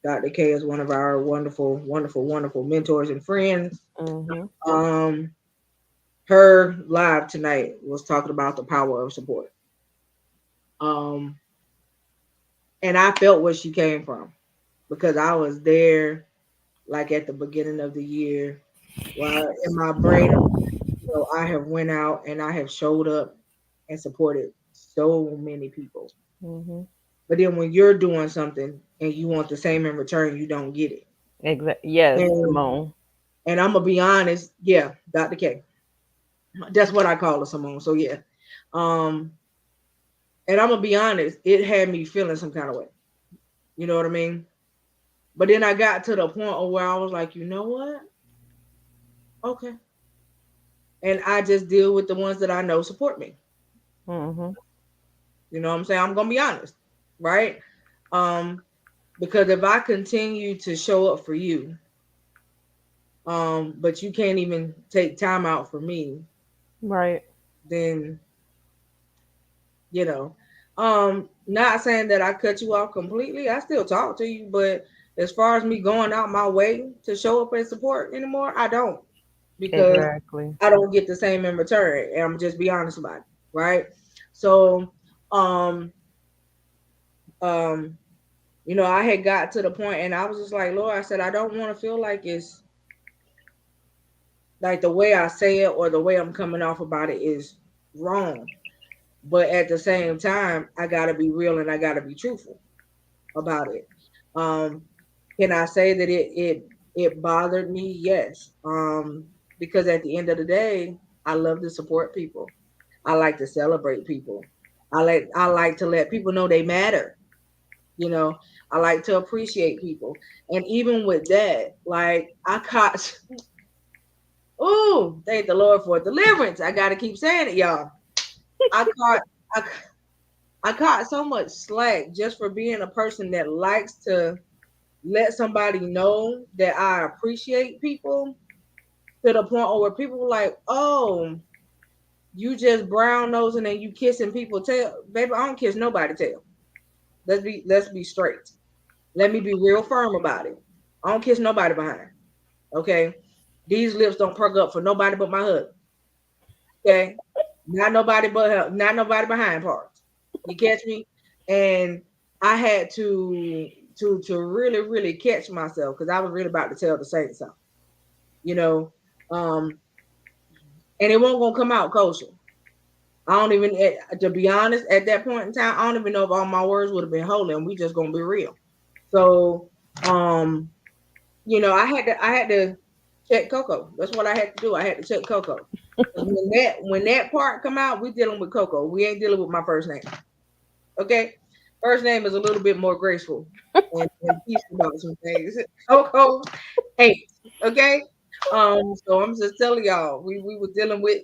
Dr. K is one of our wonderful, wonderful, wonderful mentors and friends. hmm Um, her live tonight was talking about the power of support. Um, and I felt where she came from because I was there like at the beginning of the year while in my brain of, I have went out and I have showed up and supported so many people. hmm But then when you're doing something and you want the same in return, you don't get it. Yes, And Simone. I'm gonna be honest, yeah, Dr. K. That's what I call her, Simone. So yeah. Um, and I'm gonna be honest, it had me feeling some kind of way. You know what I mean? But then I got to the point of where I was like, you know what? Okay. And I just deal with the ones that I know support me. hmm You know what I'm saying? I'm gonna be honest, right? Um, because if I continue to show up for you, but you can't even take time out for me, Right. then you know, not saying that I cut you off completely. I still talk to you, but as far as me going out my way to show up and support anymore, I don't because Exactly. I don't get the same in return. And I'm just be honest about it, right? So, um, um, I had got to the point and I was just like, Lord, I said, I don't want to feel like it's like the way I say it or the way I'm coming off about it is wrong. But at the same time, I gotta be real and I gotta be truthful about it. Um, can I say that it bothered me? Yes. Because at the end of the day, I love to support people. I like to celebrate people. I like to let people know they matter. You know, I like to appreciate people. And even with that, like I caught ooh, thank the Lord for deliverance. I gotta keep saying it, y'all. I caught I, I caught so much slack just for being a person that likes to let somebody know that I appreciate people to the point where people were like, "Oh, you just brown nosing and you kissing people tail, baby. I don't kiss nobody tail. Let's be straight. Let me be real firm about it. I don't kiss nobody behind. Okay, these lips don't perk up for nobody but my husband. Okay, not nobody behind parts. You catch me? And I had to really really catch myself because I was really about to tell the saints something. You know, um, and it won't gonna come out kosher. I don't even, to be honest, at that point in time, I don't even know if all my words would have been holy, and we just gonna be real. So, um, I had to check Coco. That's what I had to do. I had to check Coco. 'Cause when that part come out, we dealing with Coco. We ain't dealing with my first name. Okay, first name is a little bit more graceful and peaceful about some things. Coco ain't okay. So I'm just telling y'all, we were dealing with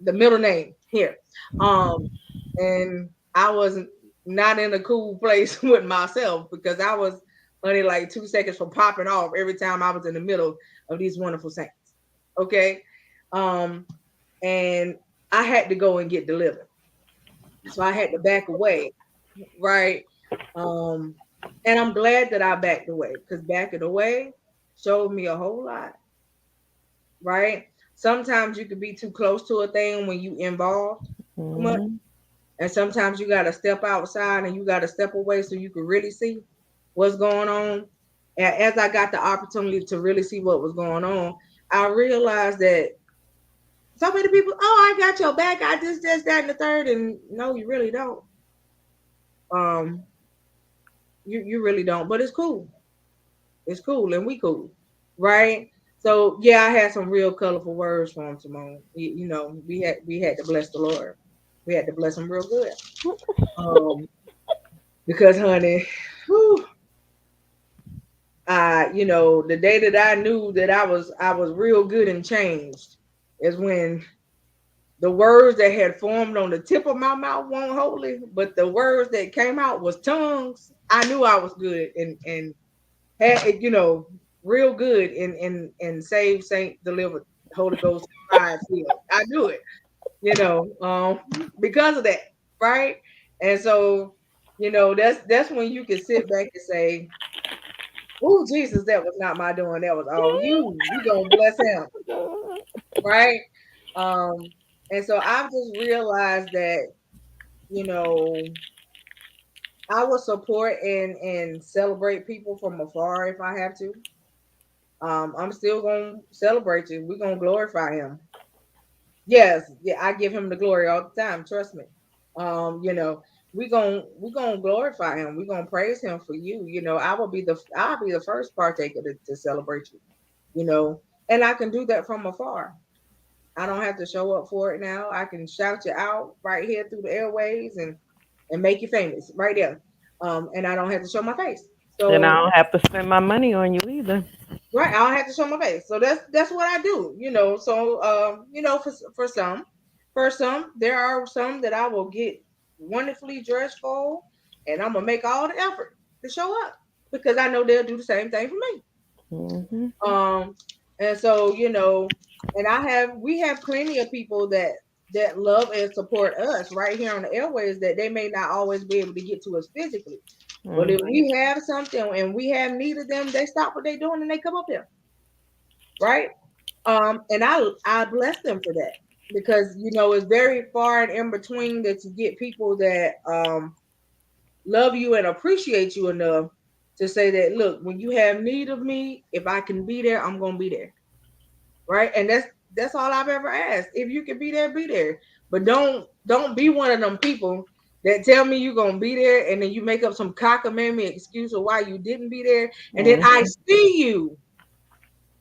the middle name here. Um, and I wasn't not in a cool place with myself because I was, only like 2 seconds from popping off every time I was in the middle of these wonderful saints. Okay. Um, and I had to go and get delivered. So I had to back away, right? Um, and I'm glad that I backed away because backing away showed me a whole lot, right? Sometimes you could be too close to a thing when you involved too much. Hmm. And sometimes you gotta step outside and you gotta step away so you can really see what's going on. And as I got the opportunity to really see what was going on, I realized that so many people, oh, I got your back. I just this, that, and the third, and no, you really don't. Um, you really don't. But it's cool. It's cool, and we cool, right? So yeah, I had some real colorful words for him, Simone. We had to bless the Lord. We had to bless him real good. Um, because honey, whew, the day that I knew that I was real good and changed is when the words that had formed on the tip of my mouth weren't holy, but the words that came out was tongues. I knew I was good and had it, real good and saved, saint, delivered, Holy Ghost, fire, filled. I knew it, because of that, right? And so, that's when you can sit back and say, "Oh, Jesus, that was not my doing. That was all you. You gonna bless him, right?" Um, and so I've just realized that, you know, I will support and celebrate people from afar if I have to. I'm still gonna celebrate you. We're gonna glorify him. Yes, yeah, I give him the glory all the time. Trust me. We're gonna glorify him. We're gonna praise him for you. I'll be the first partaker to celebrate you. You know, and I can do that from afar. I don't have to show up for it now. I can shout you out right here through the airways and make you famous right there. And I don't have to show my face. And I So don't have to spend my money on you either. right, I don't have to show my face. So that's what I do. So for some, there are some that I will get wonderfully dressed for, and I'm gonna make all the effort to show up because I know they'll do the same thing for me. Hmm. Um, and so and we have plenty of people that love and support us right here on the airways that they may not always be able to get to us physically. But if Hmm. we have something and we have need of them, they stop what they're doing and they come up here, right? And I bless them for that because it's very far and in between that you get people that love you and appreciate you enough to say that, look, when you have need of me, if I can be there, I'm gonna be there, right? And that's all I've ever asked. If you can be there, be there. But don't be one of them people that tell me you're gonna be there and then you make up some cockamamie excuse of why you didn't be there, and then I Hmm. see you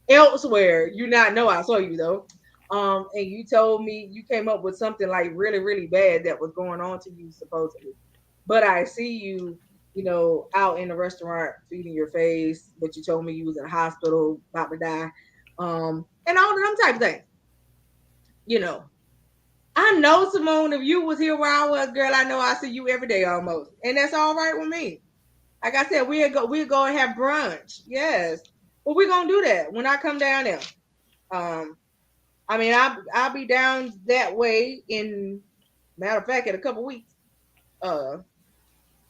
elsewhere. You not know I saw you though. And you told me you came up with something like really, really bad that was going on to you supposedly. But I see you, out in the restaurant feeding your face, but you told me you was in the hospital about to die. And all of them type of things. You know. I know, Simone, if you was here where I was, girl, I know I see you every day almost. And that's all right with me. Like I said, we'll go and have brunch. Yes. But we're gonna do that when I come down there. Um, I mean, I'll be down that way in matter of fact in a couple weeks. Uh,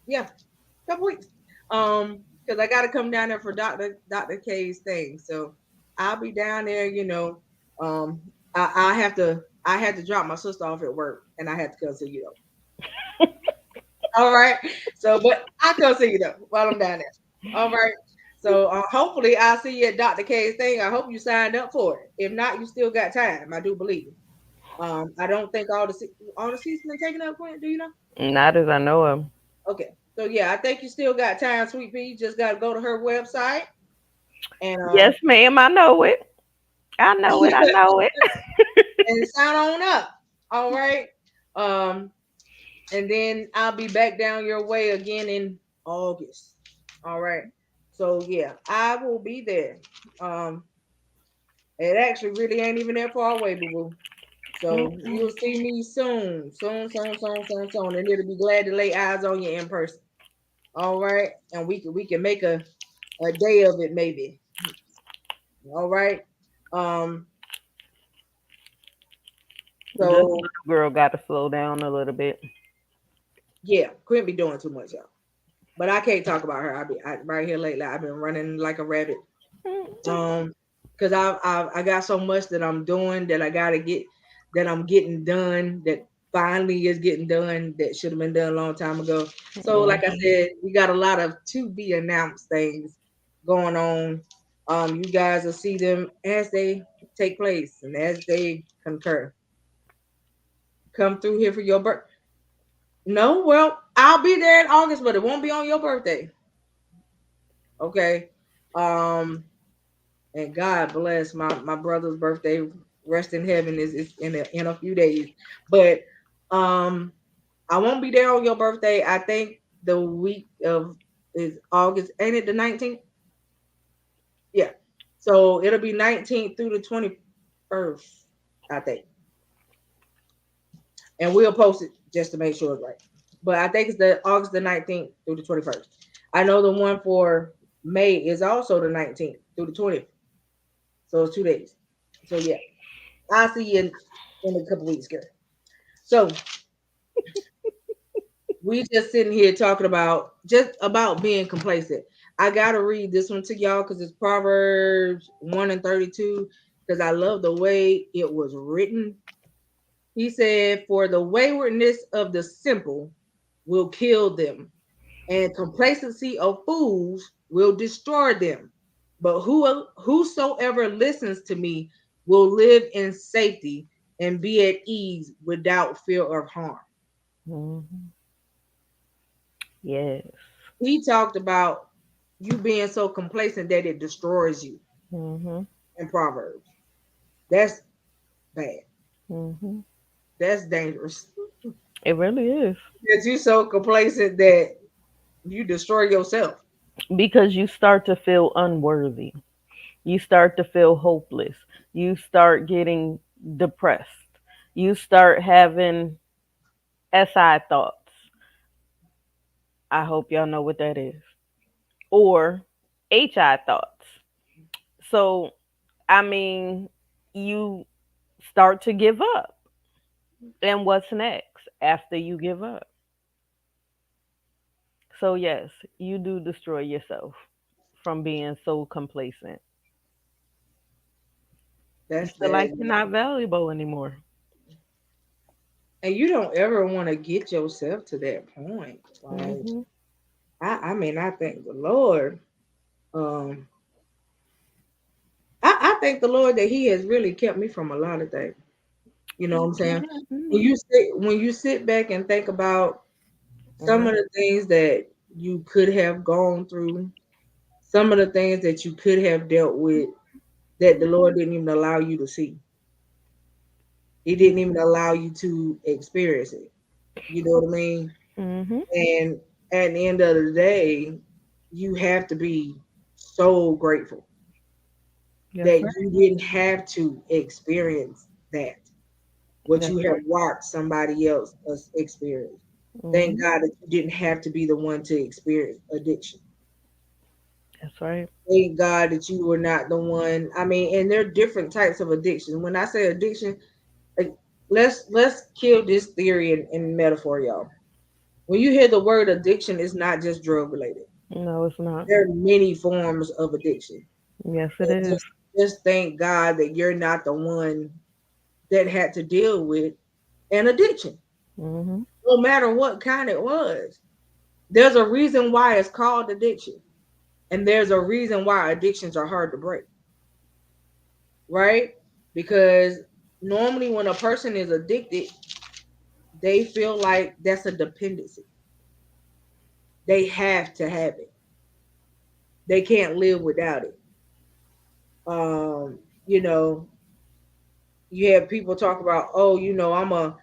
yeah, couple weeks. Because I got to come down there for Doctor K's thing. So I'll be down there. Um, I had to drop my sister off at work, and I had to come see you though. All right. So, but I come see you though while I'm down there. All right. So hopefully I'll see you at Doctor K's thing. I hope you signed up for it. If not, you still got time. I do believe. I don't think all the seats been taken up. Quinn, do you know? Not as I know of. Okay, so yeah, I think you still got time, Sweet Pea. You just got to go to her website and Yes, ma'am. I know it. I know it. I know it. and sign on up. All right. Um, and then I'll be back down your way again in August. All right. So yeah, I will be there. Um, it actually really ain't even that far away, boo boo. So you'll see me soon, soon, soon, soon, soon, soon, and it'll be glad to lay eyes on you in person. All right, and we can make a day of it maybe. All right. Um, This So little girl got to slow down a little bit. yeah, Quinn be doing too much, y'all. But I can't talk about her. Right here lately. I've been running like a rabbit. Because I got so much that I'm doing that I gotta get that I'm getting done that finally is getting done that should have been done a long time ago. So like I Mhm. said, we got a lot of to be announced things going on. You guys will see them as they take place and as they concur. Come through here for your birth. No, well, I'll be there in August, but it won't be on your birthday. Okay. Um, and God bless my brother's birthday. Rest in heaven is in a few days, but um, I won't be there on your birthday. I think the week of is August, ain't it the 19th? Yeah, so it'll be 19th through the 21st, I think, and we'll post it just to make sure it's right. But I think it's the August the 19th through the 21st. I know the one for May is also the 19th through the 20th, so it's 2 days. So yeah, I'll see you in a couple weeks, girl. So we just sitting here talking about just about being complacent. I gotta read this one to y'all because it's Proverbs 1 and 32. Because I love the way it was written. He said, "For the waywardness of the simple will kill them, and complacency of fools will destroy them. But whosoever listens to me will live in safety and be at ease without fear of harm." Mhm. Yes. He talked about you being so complacent that it destroys you Mhm. in Proverbs. That's bad. Mhm. That's dangerous. It really is, That you so complacent that you destroy yourself. because you start to feel unworthy. You start to feel hopeless. You start getting depressed. You start having SI thoughts. I hope y'all know what that is. Or HI thoughts. So, I mean, you start to give up. And what's next after you give up? So, yes, you do destroy yourself from being so complacent. You That's feel that. like you're not valuable anymore. And you don't ever want to get yourself to that point. Like Hmm. I mean, I thank the Lord. Um, I thank the Lord that He has really kept me from a lot of things. You know what I'm saying? Me. When you sit back and think about some Hmm. of the things that you could have gone through, some of the things that you could have dealt with that the Lord didn't even allow you to see. He didn't even allow you to experience it. You know what I mean? Hmm. And at the end of the day, you have to be so grateful That's that right. you didn't have to experience that, what you That's have right. watched somebody else experience. Thank Hmm. God that you didn't have to be the one to experience addiction. That's right. Thank God that you were not the one. I mean, and there are different types of addiction. When I say addiction, like, let's kill this theory and metaphor, y'all. When you hear the word addiction, it's not just drug related. No, it's not. There are many forms of addiction. Yes, it And is. just thank God that you're not the one that had to deal with an addiction, Hmm. no matter what kind it was. There's a reason why it's called addiction, and there's a reason why addictions are hard to break, right? Because normally when a person is addicted, they feel like that's a dependency. They have to have it. They can't live without it. You know, you have people talk about, oh, I'm a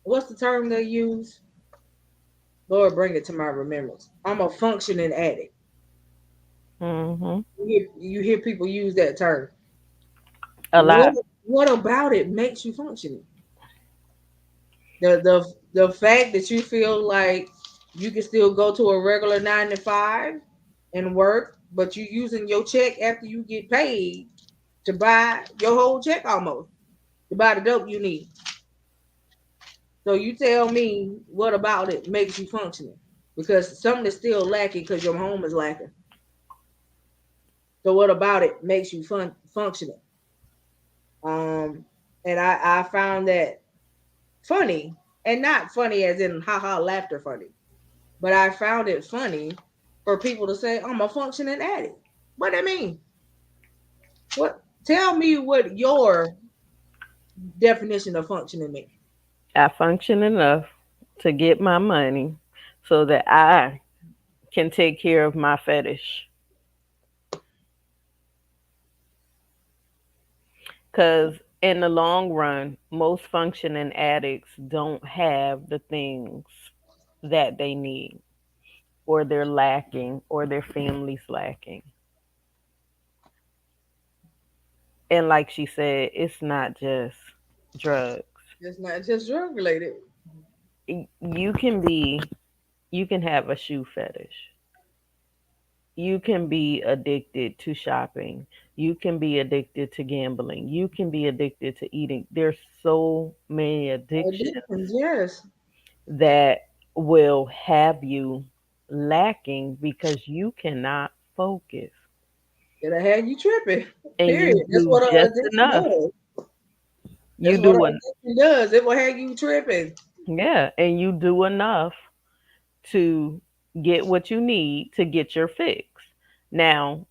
what's the term they use? Lord, bring it to my remembrance. I'm a functioning addict. Hmm. You hear people use that term. A What lot. what about it makes you functioning? The fact that you feel like you can still go to a regular 9 to 5 and work, but you using your check after you get paid to buy your whole check almost. to buy the dope you need. So you tell me what about it makes you functioning? Because something is still lacking because your home is lacking. So what about it makes you functioning? Um, and I found that funny, and not funny as in haha laughter funny, but I found it funny for people to say I'm a functioning addict. What do I mean? What? Tell me what your definition of functioning means. I function enough to get my money so that I can take care of my fetish. Because in the long run, most functioning addicts don't have the things that they need, or they're lacking, or their family's lacking. And like she said, it's not just drugs. It's not just drug related. You can be, you can have a shoe fetish. You can be addicted to shopping. You can be addicted to gambling. You can be addicted to eating. There's so many addictions Addictions, yes. that will have you lacking because you cannot focus It'll have you tripping. and Period. you That's do what just addiction enough. does. You That's what do an addiction does. It will have you tripping. Yeah, and you do enough to get what you need to get your fix. Now,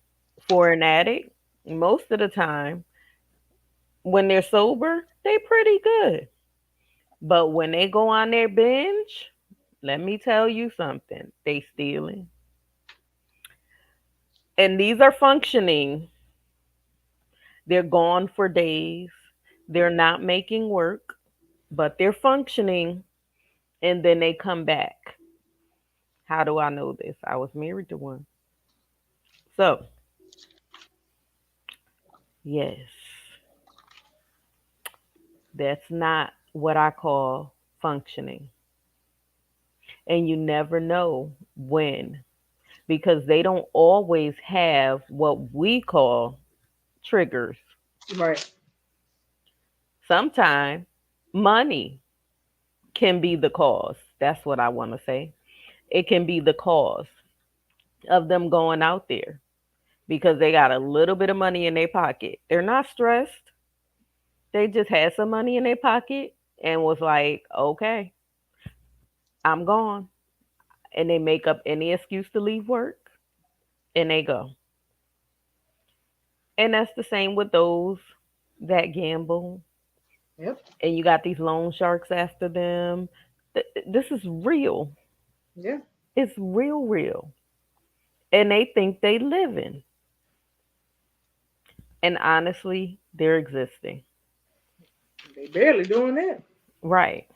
for an addict, most of the time when they're sober, they pretty good. But when they go on their binge, let me tell you something. They stealing. And these are functioning. They're gone for days. They're not making work, but they're functioning and then they come back. How do I know this? I was married to one. So, yes, that's not what I call functioning. And you never know when because they don't always have what we call triggers. Right. Sometimes money can be the cause. That's what I want to say. It can be the cause of them going out there because they got a little bit of money in their pocket. They're not stressed. They just had some money in their pocket and was like, okay, I'm gone. And they make up any excuse to leave work and they go. And that's the same with those that gamble. Yep. And you got these loan sharks after them. This is real. Yeah. It's real, real. And they think they living. And honestly, they're existing. They barely doing that. Right.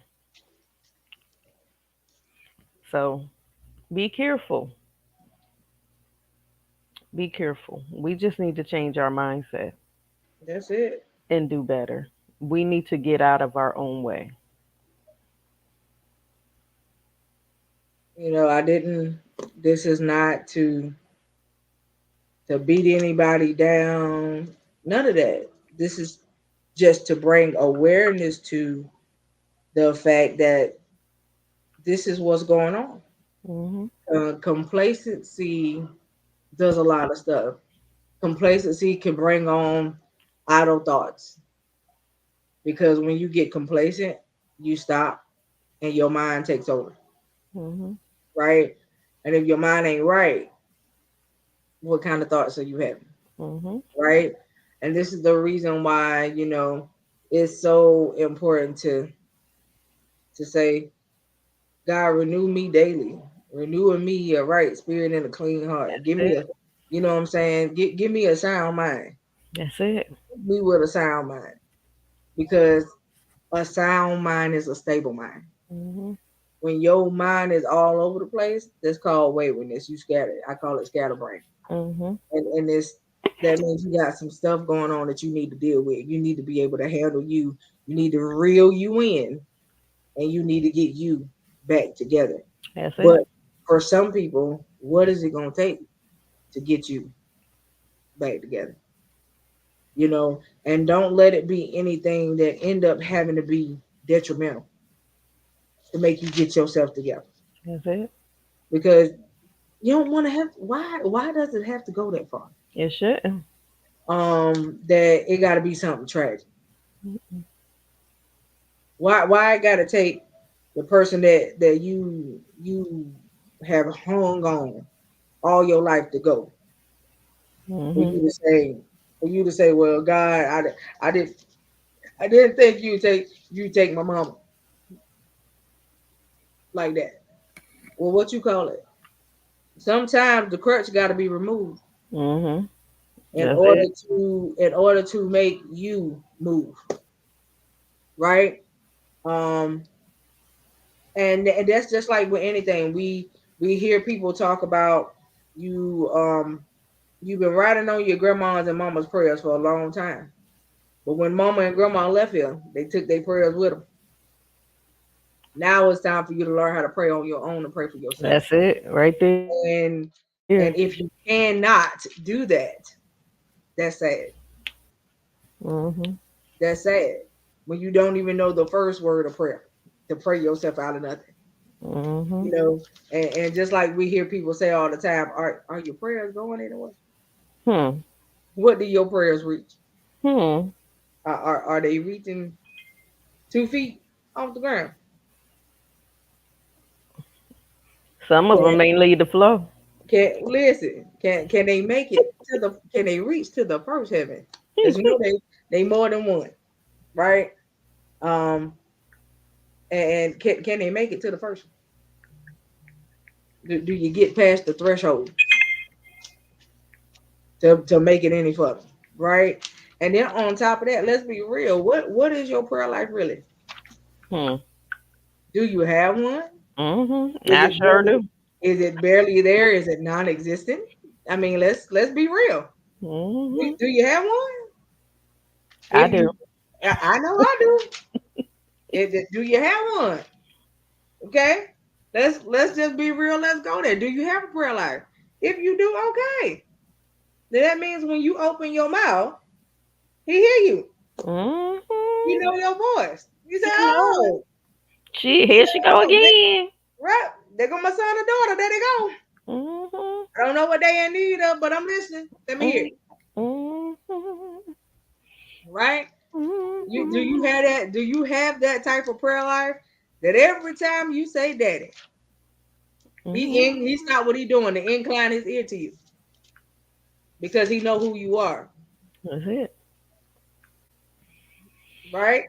So be careful. Be careful. We just need to change our mindset That's it. and do better. We need to get out of our own way. I didn't. This is not to beat anybody down. None of that. This is just to bring awareness to the fact that this is what's going on. Hmm. Complacency does a lot of stuff. Complacency can bring on idle thoughts because when you get complacent, you stop and your mind takes over, Hmm. right? And if your mind ain't right, what kind of thoughts are you having, Hmm. right? And this is the reason why it's so important to say, God, renew me daily, renewing me a right spirit and a clean heart. Give That's me it. a, what I'm saying, give me a sound mind. That's it. Me with a sound mind, because a sound mind is a stable mind. Hmm. When your mind is all over the place, that's called waywardness. You scatter. I call it scatterbrain. Hmm. And this that means you got some stuff going on that you need to deal with. You need to be able to handle you. You need to reel you in, and you need to get you back together. That's it. But for some people, what is it going to take to get you back together? you know, and don't let it be anything that end up having to be detrimental to make you get yourself together. That's it. Because you don't want to have why does it have to go that far? It shouldn't. That it gotta be something tragic. Mm-mm. Why it gotta take the person that you have hung on all your life to go for Mhm. you to say well, God, I did I didn't think you take my mama like that. Well, what you call it? Sometimes the crutch got to be removed Mhm. That's it. in order to make you move, right? Um, and that's just like with anything. We hear people talk about you. You've been riding on your grandma's and mama's prayers for a long time, but when mama and grandma left here, they took their prayers with them. Now it's time for you to learn how to pray on your own and pray for yourself. That's it. Right there. And and if you cannot do that, that's sad. Mhm. That's sad. When you don't even know the first word of prayer to pray yourself out of nothing. Mhm. You know, and just like we hear people say all the time, are your prayers going anywhere? Hmm. What do your prayers reach? Hmm. Are they reaching 2 feet off the ground? Some of Can, them ain't leave the flow. can listen? Can they make it to the? Can they reach to the first heaven? Because you know they more than one, right? Um, and can they make it to the first one? Do you get past the threshold to make it any further, right? And then on top of that, let's be real. What is your prayer life really? Hmm. Do you have one? Mhm. Is I it sure barely do. is it barely there? Is it non-existent? I mean, let's be real. Mhm. Do you have one? I If do. you, I know I do. Do you have one? Okay, let's just be real. Let's go there. Do you have a prayer life? If you do, okay. Then that means when you open your mouth, he hear you. He Mhm. know your voice. You say, You know it. oh, She you here. say, She go oh, again. right. There go my son and daughter. There they go. Mhm. I don't know what they in need of, but I'm listening. Let me hear. Mhm. Mhm. Right? Do you Mhm. have that? Do you have that type of prayer life that every time you say daddy, Mhm. he stop what he doing to incline his ear to you because he know who you are, That's it. right?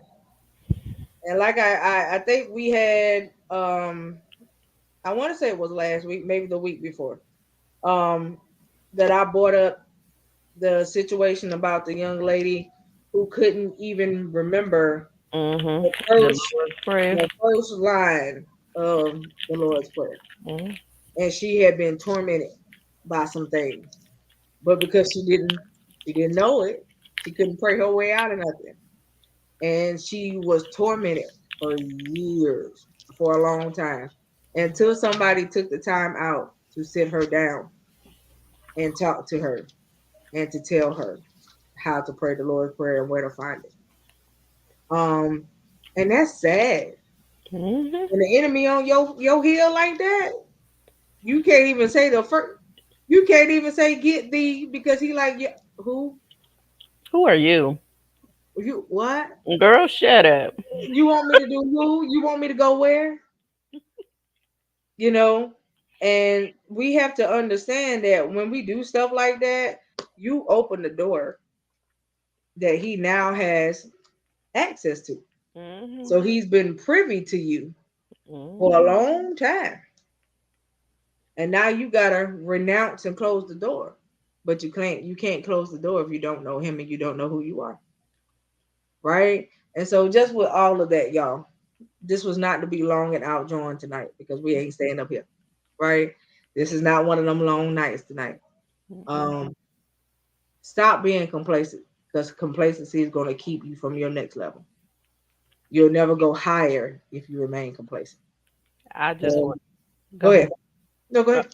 And like I think we had I want to say it was last week, maybe the week before, um, that I brought up the situation about the young lady who couldn't even remember Mhm. the The first Lord's prayer. the first line of the Lord's Prayer. Mhm. And she had been tormented by some things. But because she didn't know it, she couldn't pray her way out of nothing. And she was tormented for years, for a long time, until somebody took the time out to sit her down and talk to her and to tell her how to pray the Lord's Prayer and where to find it. Um, and that's sad. Mhm. When the enemy on your heel like that, you can't even say the first. You can't even say get thee because he like yeah, who Who are you? you what Girl, shut up. you want me to do who you want me to go where you know, and we have to understand that when we do stuff like that, you open the door that he now has access to. Mhm. So he's been privy to you for a Mhm. long time, and now you gotta renounce and close the door. But you can't close the door if you don't know him and you don't know who you are, right? And so just with all of that, y'all, this was not to be long and outdrawn tonight because we ain't staying up here, right? This is not one of them long nights tonight. Mhm. Um, Stop being complacent because complacency is going to keep you from your next level. You'll never go higher if you remain complacent. I just So want. Go go ahead. ahead. No, go Uh, ahead.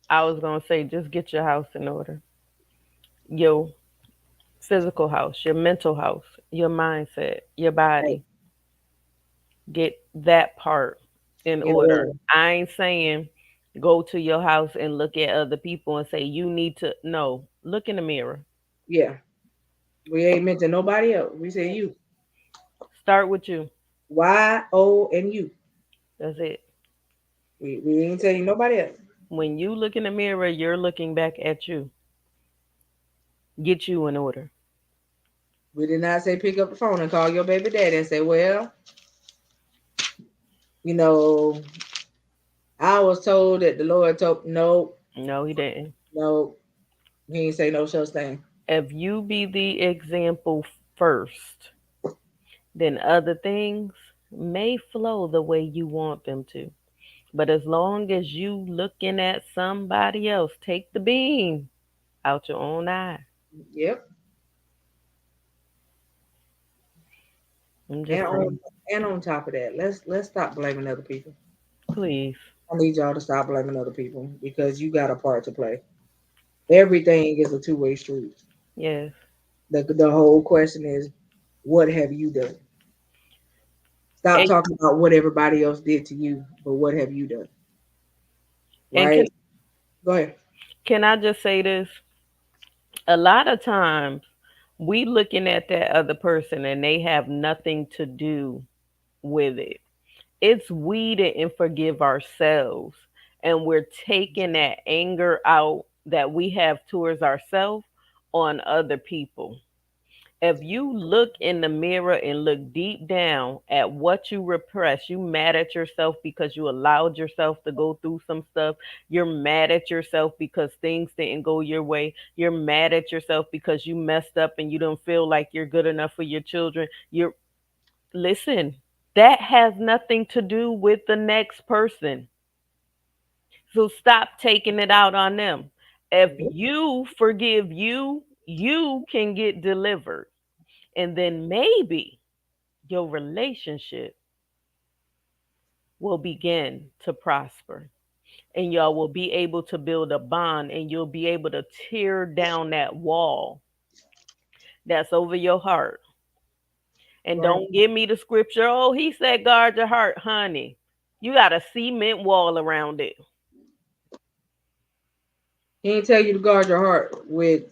I was gonna say, just get your house in order. Yo, Physical house, your mental house, your mindset, your Right. body. Get that part in In order. order. I ain't saying go to your house and look at other people and say you need to. No, look in the mirror. Yeah. We ain't mention nobody else. We say you. Start with you. YOU. That's it. We ain't telling nobody else. When you look in the mirror, you're looking back at you. Get you in order. We did not say pick up the phone and call your baby daddy and say, well, you know, I was told that the Lord told no, No, he didn't. no, he ain't say no such thing. If you be the example first, then other things may flow the way you want them to. But as long as you looking at somebody else, take the beam out your own eye. Yep. I'm And just on saying, and on top of that, let's stop blaming other people. please. I need y'all to stop blaming other people because you got a part to play. Everything is a two-way street. Yes. The whole question is, what have you done? Stop And talking about what everybody else did to you, but what have you done? and Right? Go ahead. can I just say this? A lot of times we looking at that other person and they have nothing to do with it. It's we didn't forgive ourselves, and we're taking that anger out that we have towards ourselves on other people. If you look in the mirror and look deep down at what you repress, you mad at yourself because you allowed yourself to go through some stuff. You're mad at yourself because things didn't go your way. You're mad at yourself because you messed up and you don't feel like you're good enough for your children. You're listen, that has nothing to do with the next person. So stop taking it out on them. If you forgive you, you can get delivered. And then maybe your relationship will begin to prosper. And y'all will be able to build a bond and you'll be able to tear down that wall that's over your heart. And Right. don't give me the scripture, oh, he said, guard your heart, honey. You got a cement wall around it. He ain't tell you to guard your heart with.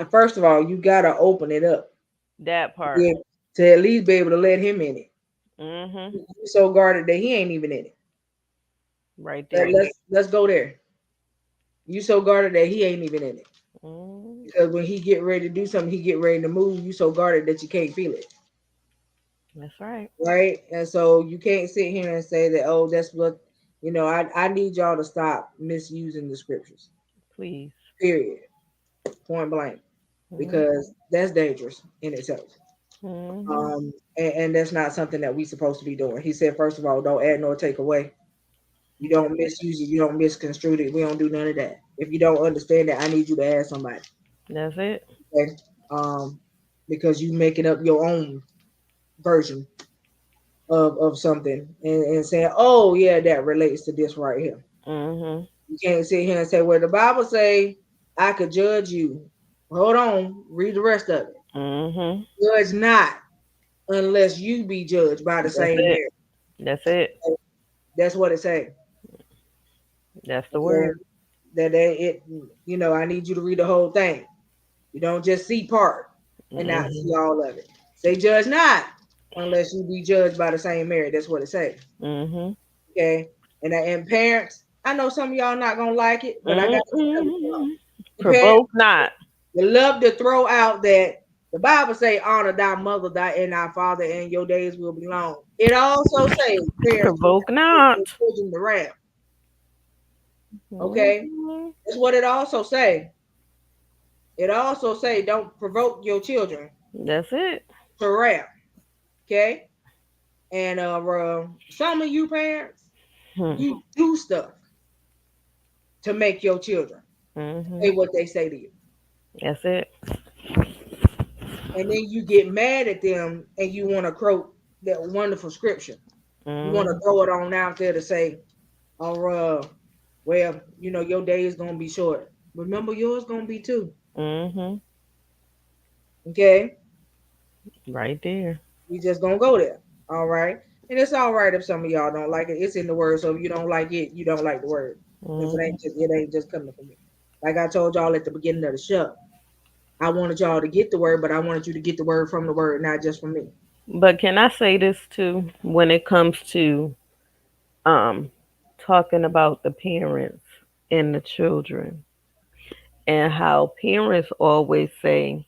First of all, you gotta open it up That part. yeah, to at least be able to let him in it. Mm-hmm. You so guarded that he ain't even in it. Right there. Let's go there. You so guarded that he ain't even in it. Mm, Because when he get ready to do something, he get ready to move. You so guarded that you can't feel it, that's right. right? And so you can't sit here and say that, oh, that's what you know. I need y'all to stop misusing the scriptures. Please. Period. Point blank. Mm-hmm. Because that's dangerous in itself. Mm-hmm. And that's not something that we supposed to be doing. He said, first of all, don't add nor take away. You don't misuse it. You don't misconstrue it. We don't do none of that. If you don't understand that, I need you to ask somebody. That's it. Okay. Um, because you making up your own version of something and saying, oh yeah, that relates to this right here. Mm-hmm. You can't sit here and say, well, the Bible say I could judge you. Hold on, read the rest of it. Mm-hmm. Judge not unless you be judged by the That's same it. merit. That's it. That's what it say. That's the Okay? word. It I need you to read the whole thing. You don't just see part and not Mm-hmm. see all of it. Say judge not unless you be judged by the same merit. That's what it say. Mm-hmm. Okay. And parents, I know some of y'all not gonna like it, but I gotta tell you Mm-hmm. something. The parents Provoke not. you love to throw out that the Bible say honor thy mother, thy and thy father, and your days will be long. It also say parents do Provoke not put their not. children to wrath. Okay, Mm-hmm. that's what it also say. It also say don't provoke your children That's it. to wrath. Okay, and some of you parents, Hmm. you do stuff to make your children Mm-hmm. say what they say to you, That's it. and then you get mad at them and you want to quote that wonderful scripture. You want to Mm-hmm. throw it on out there to say, "Oh, well, your day is gonna be short. Remember, yours gonna be too." Mm-hmm. Okay, Right there. we just gonna go there. All right, and it's all right if some of y'all don't like it. It's in the word, so if you don't like it, you don't like the word, because Hmm. it ain't just coming from me. Like I told y'all at the beginning of the show, I wanted y'all to get the word, but I wanted you to get the word from the word, not just from me. But can I say this too? When it comes to um talking about the parents and the children, and how parents always say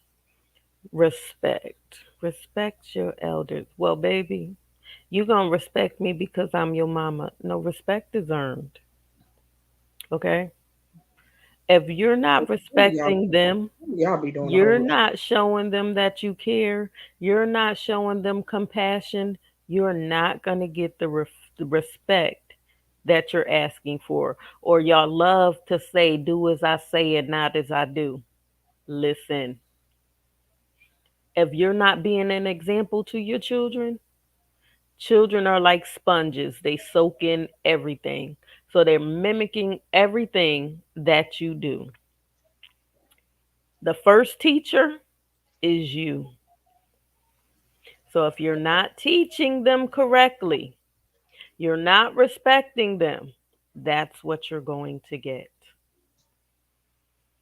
respect, respect your elders. Well, baby, you gonna respect me because I'm your mama. No, respect is earned. Okay, if you're not What do y'all, respecting them, what do y'all be doing a whole you're lot? not showing them that you care, you're not showing them compassion, you're not going to get the respect that you're asking for. Or y'all love to say, do as I say and not as I do. Listen, if you're not being an example to your children, children are like sponges, they soak in everything. So they're mimicking everything that you do. The first teacher is you. So if you're not teaching them correctly, you're not respecting them, that's what you're going to get.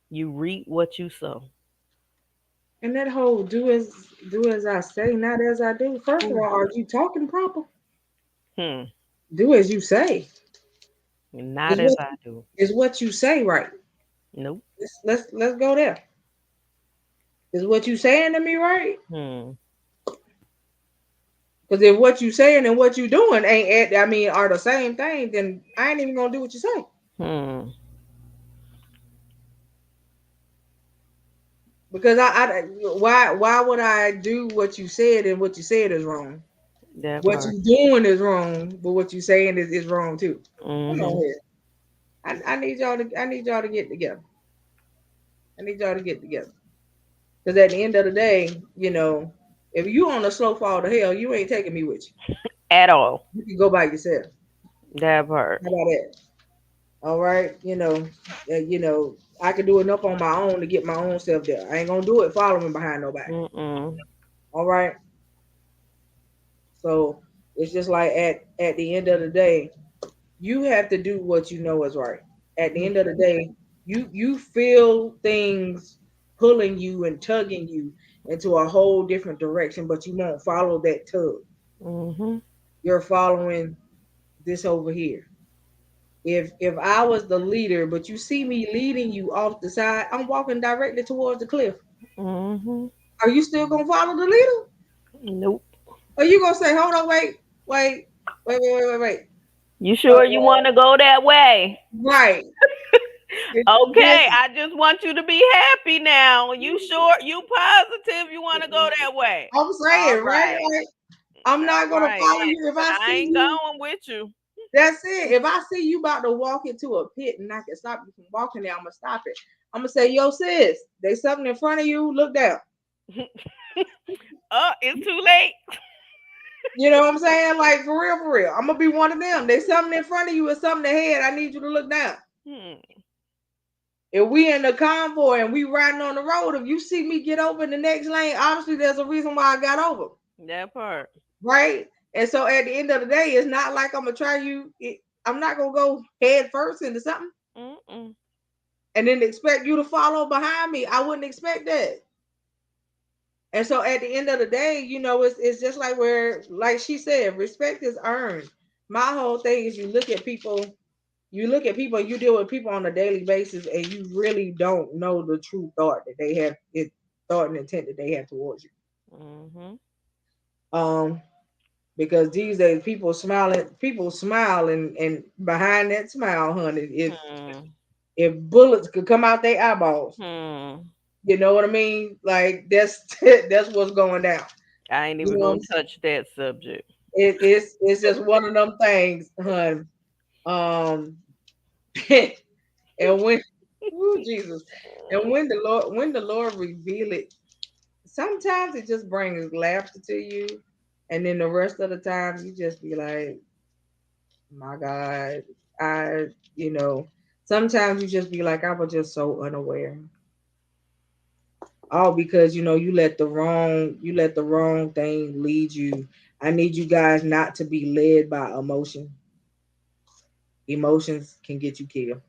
You reap what you sow. And that whole do as I say, not as I do. First of Ooh. all, are you talking proper? Hmm. Do as you say. Not Is as what I do. is what you say right? Nope. Let's go there. Is what you saying to me right? Hmm. Because if what you saying and what you doing I mean, are the same thing, then I ain't even gonna do what you say. Hmm. Because why would I do what you said and what you said is wrong? That What part. you doing is wrong, but what you saying is wrong too. Come Mm-hmm. on here. I need y'all to get together. I need y'all to get together. Because at the end of the day, if you on a slow fall to hell, you ain't taking me with you. At all. You can go by yourself. That part. How about that? All right, I can do enough on my own to get my own self there. I ain't gonna do it following behind nobody. Mm-mm. All right, so it's just like at the end of the day, you have to do what you know is right. At the end of the day, you feel things pulling you and tugging you into a whole different direction, but you won't follow that tug. Mm-hmm. You're following this over here. If I was the leader, but you see me leading you off the side, I'm walking directly towards the cliff. Mm-hmm. Are you still gonna follow the leader? Nope. Or you gonna say, hold on, wait. You Uh, sure you want to go that way? right. Okay, This, I just want you to be happy now. You sure? You positive you want to go that way? I'm All saying, right? right. Like, I'm All not gonna right. follow you if But I I see ain't you. going with you. That's it. If I see you about to walk into a pit and I can stop you from walking there, I'm gonna stop it. I'm gonna say, yo, sis, there's something in front of you. Look down. Oh, it's too late. You know what I'm saying? Like for real, for real. I'm gonna be one of them. There's something in front of you and something ahead. I need you to look down. Hmm, If we in the convoy and we riding on the road, if you see me get over in the next lane, obviously there's a reason why I got over, that part. right? And so at the end of the day, it's not like I'm gonna try you. I'm not gonna go head first into something Mm-mm. and then expect you to follow behind me. I wouldn't expect that. And so at the end of the day, it's just like where, like she said, respect is earned. My whole thing is you look at people, you deal with people on a daily basis, and you really don't know the true thought that they have, thought and intent that they have towards you. Mm-hmm. Um, because these days people smile, and behind that smile, honey, Hmm. if bullets could come out their eyeballs, Hmm. you know what I mean? Like that's that's what's going down. I ain't You even know what gonna I'm saying? touch that subject. It's just one of them things, hun. Um, and when, oh Jesus, and when the Lord reveal it, sometimes it just brings laughter to you, and then the rest of the time you just be like, my God, I, you know, sometimes you just be like, I was just so unaware. All because you let the wrong thing lead you. I need you guys not to be led by emotion. Emotions can get you killed.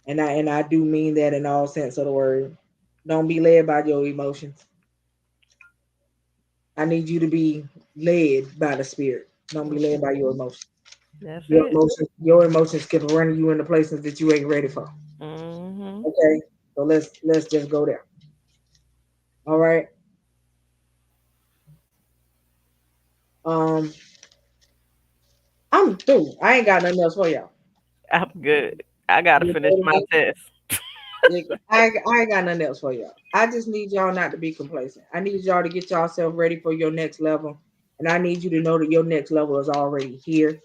And I do mean that in all sense of the word. Don't be led by your emotions. I need you to be led by the spirit. Don't be led by your Mhm. emotions. That's Your it. emotions, your emotions can run you into places that you ain't ready for. Mhm. Okay. So let's just go there. All right. Um, I'm through. I ain't got nothing else for y'all. I'm good. I gotta You finish know my what test. I mean? I ain't got nothing else for y'all. I just need y'all not to be complacent. I need y'all to get yourself ready for your next level. And I need you to know that your next level is already here.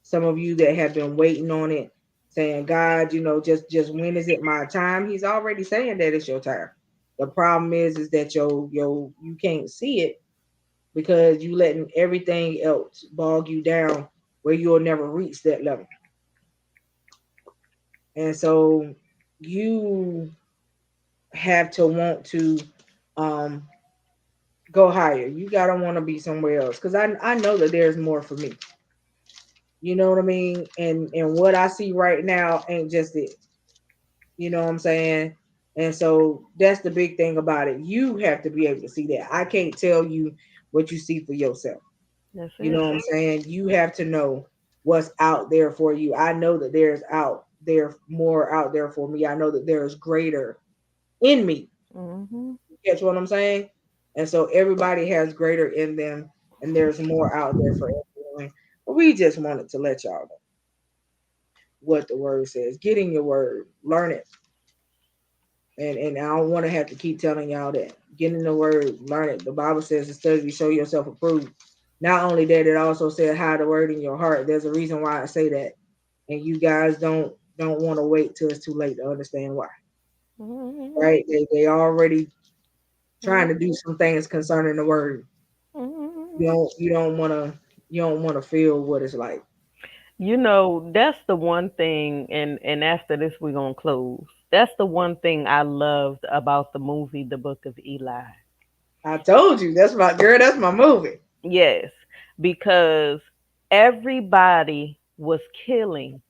Some of you that have been waiting on it, saying, God, just when is it my time? He's already saying that it's your time. The problem is that you can't see it because you letting everything else bog you down where you'll never reach that level. And so you have to want to um go higher. You gotta want to be somewhere else. Cause I know that there's more for me. You know what I mean? And what I see right now ain't just it. You know what I'm saying? And so that's the big thing about it. You have to be able to see that. I can't tell you what you see for yourself. That's You know it. what I'm saying? You have to know what's out there for you. I know that there's out there more out there for me. I know that there is greater in me. Mhm. You catch what I'm saying? And so everybody has greater in them, and there's more out there for everyone. But we just wanted to let y'all know what the word says. Get in your word, learn it. And I don't want to have to keep telling y'all that. Get in the word, learn it. The Bible says to study to show yourself approved. Not only that, it also said hide the word in your heart. There's a reason why I say that. And you guys don't want to wait till it's too late to understand why. Mhm. Right? They already trying to do Mhm. some things concerning the word. You Mhm. don't you don't wanna you don't wanna feel what it's like. That's the one thing, and after this, we're gonna close. That's the one thing I loved about the movie, The Book of Eli. I told you that's my girl, that's my movie. Yes, because everybody was killing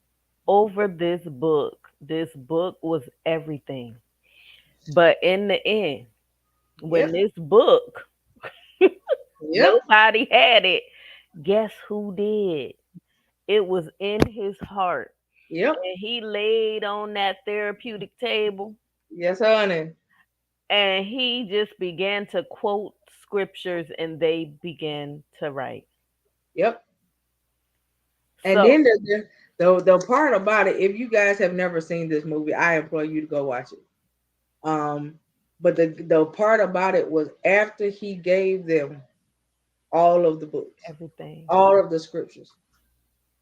over this book. This book was everything. But in the end, when Yep, this book, yep, nobody had it, guess who did? It was in his heart. yep. And he laid on that therapeutic table Yes, honey. and he just began to quote scriptures and they began to write. Yep. And So, then the part about it, if you guys have never seen this movie, I implore you to go watch it. Um, but the part about it was after he gave them all of the books, everything. all of the scriptures,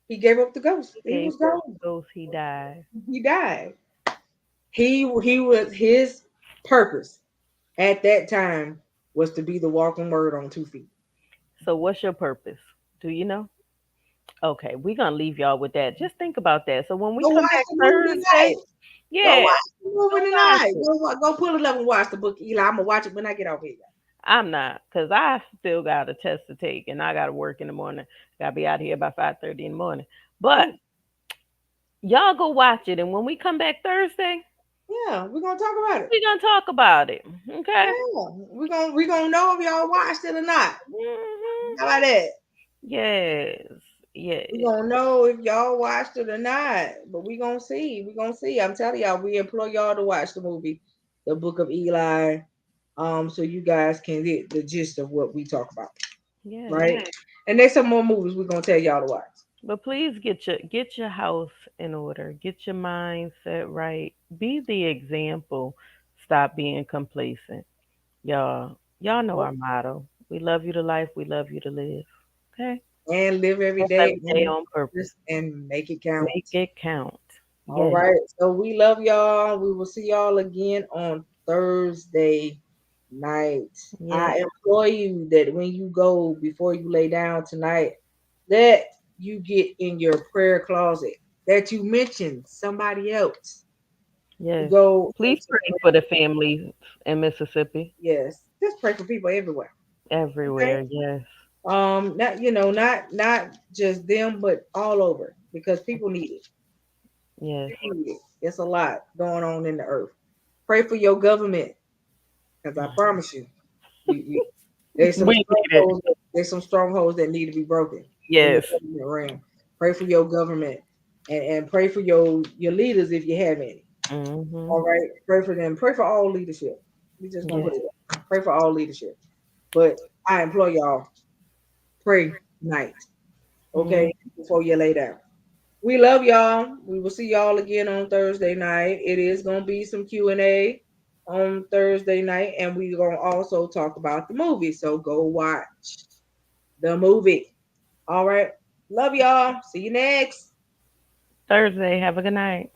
he gave up the ghost. He He gave was up gone. the ghost, he died. He died. He was his purpose at that time was to be the walking word on 2 feet. So, what's your purpose? Do you know? Okay, we're going to leave y'all with that. Just think about that. So, when we Go come watch back the movie Thursday, tonight. Go yeah, watch the go movie watch tonight. it. Go pull it up and watch the book, Eli. I'm gonna watch it when I get off here. I'm not, because I still got a test to take and I got to work in the morning. Got to be out here by 5:30 in the morning. But Ooh, y'all go watch it. And when we come back Thursday, yeah, we're gonna talk about it. we're going to talk about it. Okay? Yeah, we're gonna know if y'all watched it or not. Hmm. How about that? Yes. We're Yes. gonna know if y'all watched it or not. But we're gonna see. We're gonna see. I'm telling y'all, we implore y'all to watch the movie, The Book of Eli, so you guys can get the gist of what we talk about. Yes. Right? And there's some more movies we're gonna tell y'all to watch. But please get your house in order. Get your mindset right. Be the example. Stop being complacent. Y'all know Yep. our motto. We love you to life, we love you to live. Okay? And live every Live day every day on on purpose. purpose and make it count. Make it count. All Yes. right. So we love y'all. We will see y'all again on Thursday night. Yes. I implore you that when you go before you lay down tonight, that you get in your prayer closet, that you mention somebody else, to Yes. go and Please to pray for pray. the families in Mississippi. Yes, just pray for people everywhere. Okay. Everywhere. Yes. Not not just them, but all over because people need it. Yes. People need it. It's a lot going on in the earth. Pray for your government, because I promise you, you there's some We need it. strongholds. There's some strongholds that need to be broken in the Yes. government realm. Pray for your government, and pray for your leaders if you have any. Hmm. All right, pray for them. Pray for all leadership. We just gonna Yes. put it there. Pray for all leadership. But I implore y'all, pray tonight, Mm. okay, before you lay down. We love y'all. We will see y'all again on Thursday night. It is gonna be some Q&A on Thursday night, and we're gonna also talk about the movie. So go watch the movie. All right. Love y'all. See you next. Thursday. Have a good night.